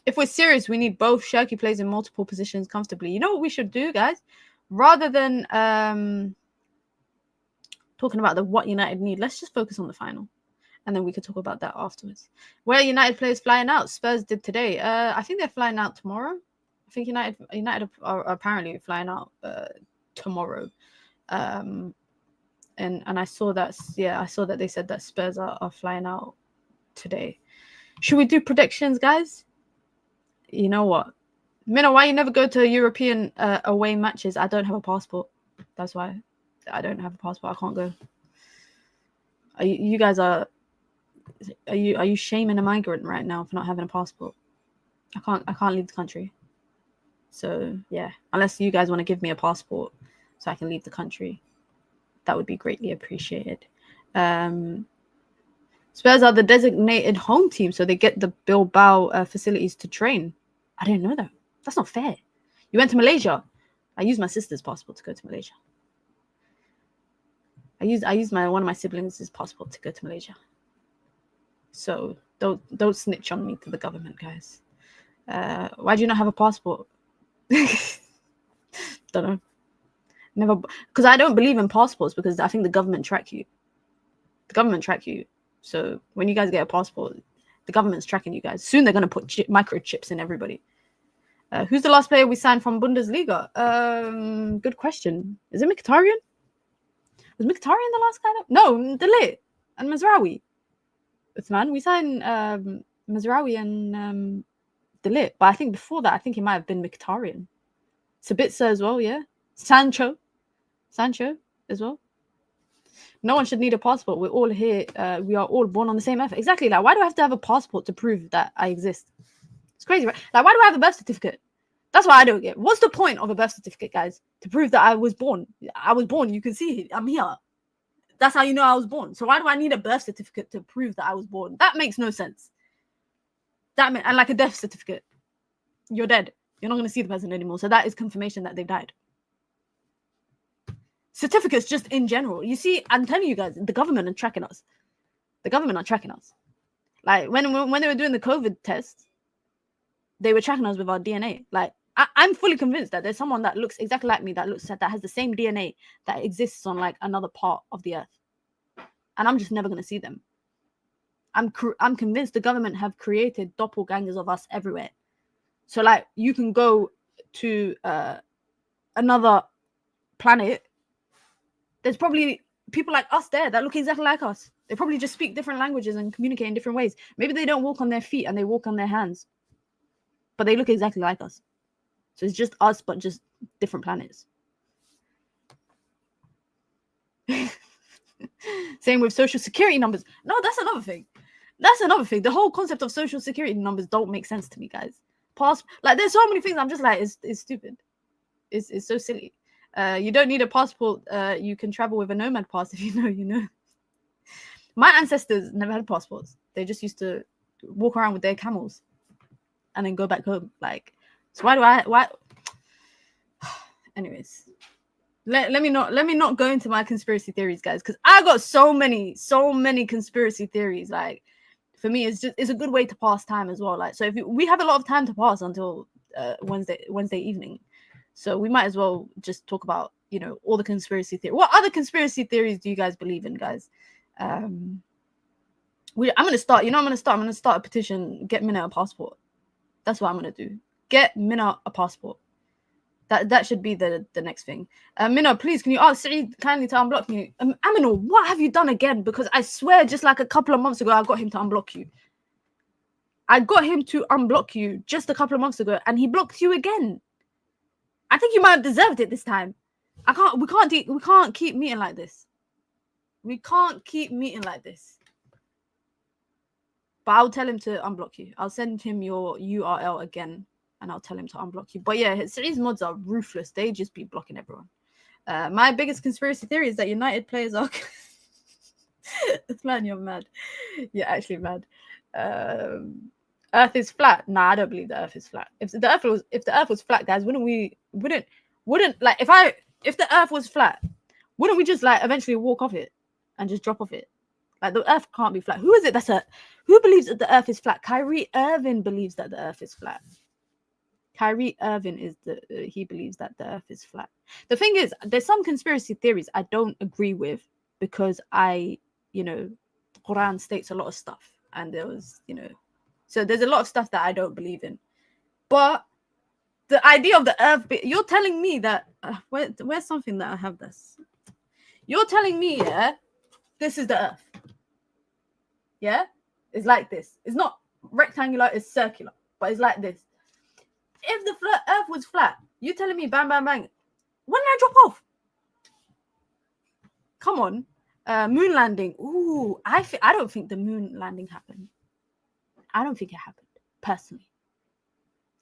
If we're serious, we need both. Cherki plays in multiple positions comfortably. You know what we should do, guys? Rather than talking about what United need, let's just focus on the final. And then we could talk about that afterwards. Where United players flying out? Spurs did today. I think they're flying out tomorrow. I think United are apparently flying out tomorrow. And I saw that, I saw that they said that Spurs are flying out today. Should we do predictions, guys? You know what? Mina, why you never go to European away matches? I don't have a passport. That's why I don't have a passport. I can't go. You guys are you shaming a migrant right now for not having a passport? I can't leave the country. So yeah, unless you guys want to give me a passport so I can leave the country, that would be greatly appreciated. Spurs are the designated home team, so they get the Bilbao facilities to train. I didn't know that. That's not fair. You went to Malaysia. I used my sister's passport to go to Malaysia. I used one of my siblings' passport to go to Malaysia. So don't snitch on me to the government, guys. Why do you not have a passport? Don't know. Never, because I don't believe in passports, because I think the government track you. The government track you. So when you guys get a passport, the government's tracking you guys. Soon they're going to put microchips in everybody. Who's the last player we signed from Bundesliga? Good question. Is it Mkhitaryan? Was Mkhitaryan the last guy? No, De Ligt and Mazraoui. Uthman, we signed Mazraoui and De Ligt. But I think before that, I think it might have been Mkhitaryan. Sabitzer as well, yeah. Sancho as well. No one should need a passport. We're all here. We are all born on the same earth. Exactly. Like, why do I have to have a passport to prove that I exist? It's crazy, right? Like, why do I have a birth certificate? That's what I don't get. What's the point of a birth certificate, guys? To prove that I was born. I was born. You can see it. I'm here. That's how you know I was born. So why do I need a birth certificate to prove that I was born? That makes no sense. And like a death certificate. You're dead. You're not going to see the person anymore. So that is confirmation that they've died. Certificates just in general. You see, I'm telling you guys, the government are tracking us. The government are tracking us. Like, when they were doing the COVID test, they were tracking us with our DNA. Like, I'm fully convinced that there's someone that looks exactly like me, that has the same DNA that exists on, like, another part of the earth. And I'm just never going to see them. I'm convinced the government have created doppelgangers of us everywhere. So, like, you can go to another planet. There's probably people like us there that look exactly like us. They probably just speak different languages and communicate in different ways. Maybe they don't walk on their feet and they walk on their hands. But they look exactly like us. So it's just us, but just different planets. Same with social security numbers. No, that's another thing. The whole concept of social security numbers don't make sense to me, guys. Like, there's so many things I'm just like, it's stupid. It's so silly. You don't need a passport. You can travel with a nomad pass if you know. My ancestors never had passports. They just used to walk around with their camels and then go back home. Like, so why? Anyways, let me not go into my conspiracy theories, guys, because I got so many conspiracy theories. Like, for me, it's a good way to pass time as well. Like, so if we have a lot of time to pass until Wednesday evening. So we might as well just talk about, all the conspiracy theories. What other conspiracy theories do you guys believe in, guys? I'm going to start. I'm going to start a petition. Get Mina a passport. That's what I'm going to do. Get Mina a passport. That should be the next thing. Mina, please, can you ask Saeed kindly to unblock me? Aminul, what have you done again? Because I swear, just like a couple of months ago, I got him to unblock you. I got him to unblock you just a couple of months ago, and he blocked you again. I think you might have deserved it this time. We can't keep meeting like this. We can't keep meeting like this. But I'll tell him to unblock you. I'll send him your URL again, and I'll tell him to unblock you. But yeah, Saeed's mods are ruthless. They just be blocking everyone. My biggest conspiracy theory is that United players are... Man, you're mad. You're actually mad. Earth is flat. Nah, I don't believe the Earth is flat. If the Earth was flat, guys, wouldn't like, if the Earth was flat, wouldn't we just, like, eventually walk off it and just drop off it? Like, the Earth can't be flat. Who is it who believes that the Earth is flat? Kyrie Irving believes that the Earth is flat. Kyrie Irving he believes that the Earth is flat. The thing is, there's some conspiracy theories I don't agree with, because the Quran states a lot of stuff, and there was, so there's a lot of stuff that I don't believe in. But the idea of the Earth, you're telling me that where's something that I have this? You're telling me, yeah, this is the Earth. Yeah? It's like this. It's not rectangular, it's circular, but it's like this. If the Earth was flat, you telling me bang, bang, bang, when did I drop off? Come on. Moon landing. Ooh, I don't think the moon landing happened. I don't think it happened, personally.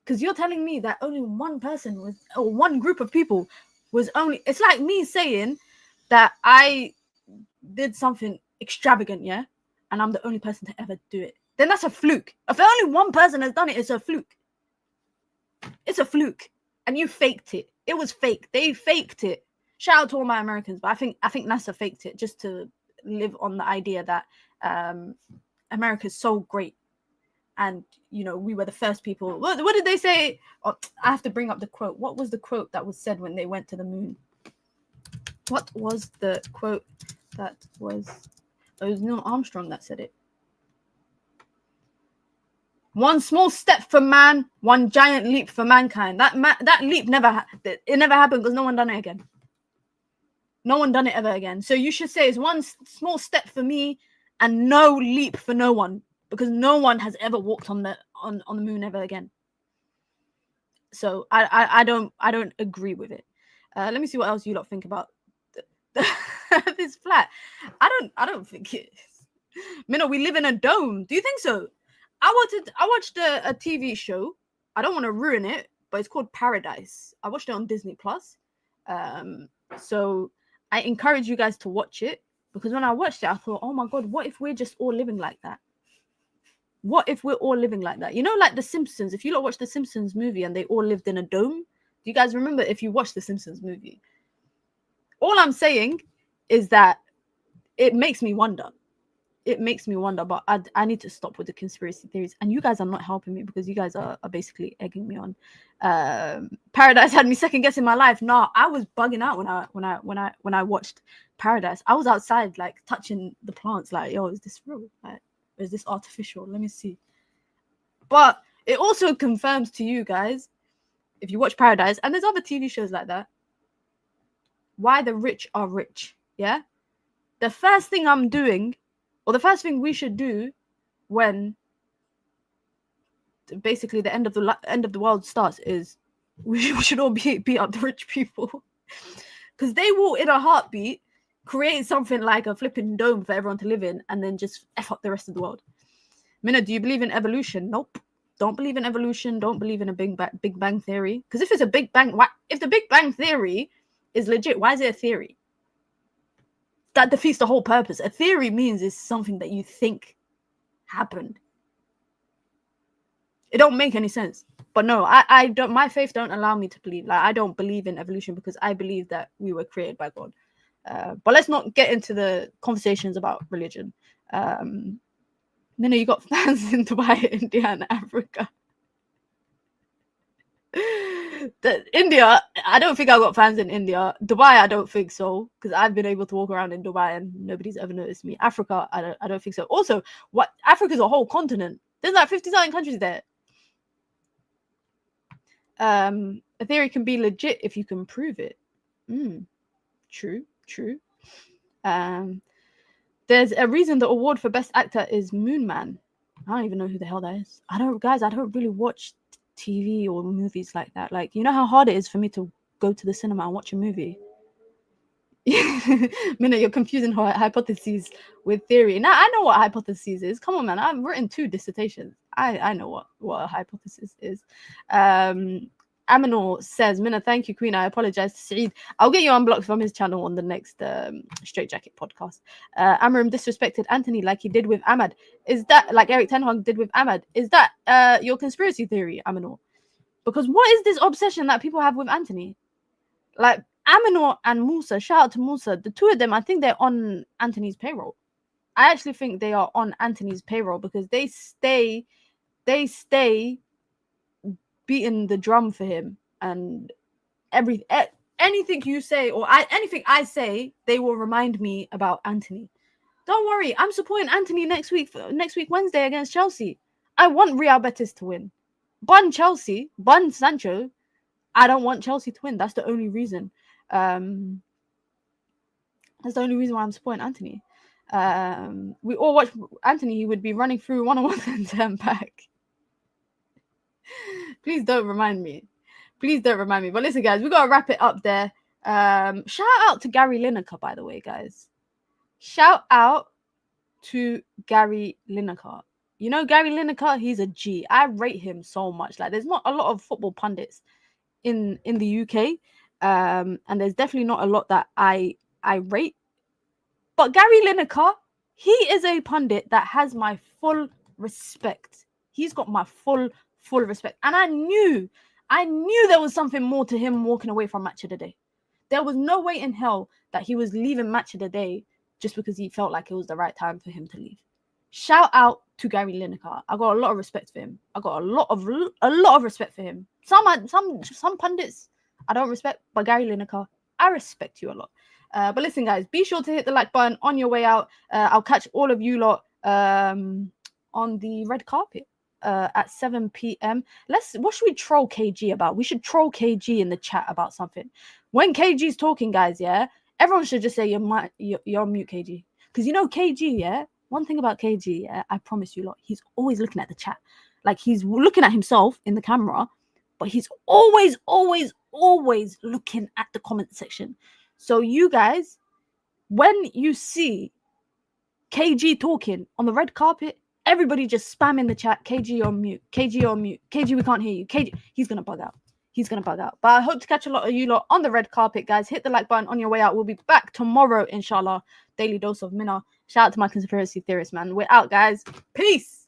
Because you're telling me that only one person was, or one group of people was only, it's like me saying that I did something extravagant, yeah? And I'm the only person to ever do it. Then that's a fluke. If only one person has done it, it's a fluke. It's a fluke. And you faked it. It was fake. They faked it. Shout out to all my Americans, but I think NASA faked it just to live on the idea that America's so great. And, you know, we were the first people. What did they say? Oh, I have to bring up the quote. What was the quote that was said when they went to the moon? What was the quote that was... It was Neil Armstrong that said it. One small step for man, one giant leap for mankind. That leap never happened because no one done it again. No one done it ever again. So you should say it's one small step for me and no leap for no one, because no one has ever walked on the moon ever again. So I don't agree with it. Let me see what else you lot think about this flat. I don't think it is. Minna, we live in a dome. Do you think so? I watched a TV show. I don't want to ruin it, but it's called Paradise. I watched it on Disney Plus. So I encourage you guys to watch it, because when I watched it, I thought, oh my God, what if we're just all living like that? What if we're all living like that? You know, like The Simpsons. If you lot watch The Simpsons movie and they all lived in a dome, do you guys remember if you watched The Simpsons movie? All I'm saying is that it makes me wonder. It makes me wonder, but I need to stop with the conspiracy theories. And you guys are not helping me, because you guys are basically egging me on. Paradise had me second guessing my life. Nah, I was bugging out when I watched Paradise. I was outside, like, touching the plants, like, yo, is this real? Like, is this artificial? Let me see. But it also confirms to you guys, if you watch Paradise, and there's other TV shows like that, why the rich are rich. Yeah. The first thing I'm doing, or the first thing we should do when basically the end of the world starts, is we should all beat up the rich people, because they will in a heartbeat create something like a flipping dome for everyone to live in, and then just F up the rest of the world. Minna, do you believe in evolution? Nope. Don't believe in evolution. Don't believe in a Big Bang theory. Because if it's a Big Bang, if the Big Bang theory is legit, why is it a theory? That defeats the whole purpose. A theory means it's something that you think happened. It don't make any sense. But no, I don't. My faith don't allow me to believe. Like, I don't believe in evolution, because I believe that we were created by God. But let's not get into the conversations about religion. Minna, you got fans in Dubai, India, and Africa. India, I don't think I got fans in India. Dubai, I don't think so, because I've been able to walk around in Dubai and nobody's ever noticed me. Africa, I don't think so. Also, what Africa's a whole continent. There's like 50,000 countries there. A theory can be legit if you can prove it. True. There's a reason the award for best actor is Moon Man. I don't even know who the hell that is. I don't really watch TV or movies like that. Like, you know how hard it is for me to go to the cinema and watch a movie? Minna, you're confusing hypotheses with theory. Now I know what hypothesis is. Come on, man. I've written 2 dissertations. I know what a hypothesis is. Aminor says, Minna, thank you, Queen. I apologize to Saeed. I'll get you unblocked from his channel on the next Straight Jacket podcast. Amarim disrespected Anthony like he did with Ahmad. Is that like Eric Ten Hag did with Ahmad? Is that your conspiracy theory, Aminor? Because what is this obsession that people have with Anthony? Like, Aminor and Musa, shout out to Musa. The 2 of them, I think they're on Anthony's payroll. I actually think they are on Anthony's payroll, because they stay beating the drum for him, and anything you say or anything I say, they will remind me about Anthony. Don't worry, I'm supporting Anthony next week Wednesday against Chelsea. I want Real Betis to win. Bun Chelsea, bun Sancho. I don't want Chelsea to win. That's the only reason. That's the only reason why I'm supporting Anthony. We all watch Anthony. He would be running through one-on-one and turn back. Please don't remind me. Please don't remind me. But listen, guys, we got to wrap it up there. Shout out to Gary Lineker, by the way, guys. Shout out to Gary Lineker. You know, Gary Lineker, he's a G. I rate him so much. Like, there's not a lot of football pundits in the UK. And there's definitely not a lot that I rate. But Gary Lineker, he is a pundit that has my full respect. He's got my full respect. And I knew there was something more to him walking away from Match of the Day. There was no way in hell that he was leaving Match of the Day just because he felt like it was the right time for him to leave. Shout out to Gary Lineker. I got a lot of respect for him. I got a lot of respect for him. Some pundits I don't respect, but Gary Lineker, I respect you a lot. But listen, guys, be sure to hit the like button on your way out. I'll catch all of you lot on the red carpet at 7 p.m. What should we troll KG about? We should troll KG in the chat about something. When KG's talking, guys, yeah, everyone should just say you're on mute, KG. Because you know KG, yeah, one thing about KG, yeah, I promise you lot, he's always looking at the chat. Like, he's looking at himself in the camera, but he's always looking at the comment section. So you guys, when you see KG talking on the red carpet, everybody just spam in the chat, KG on mute, KG on mute, KG, we can't hear you, KG, he's going to bug out. He's going to bug out. But I hope to catch a lot of you lot on the red carpet, guys. Hit the like button on your way out. We'll be back tomorrow, inshallah. Daily dose of Minna. Shout out to my conspiracy theorists, man. We're out, guys. Peace.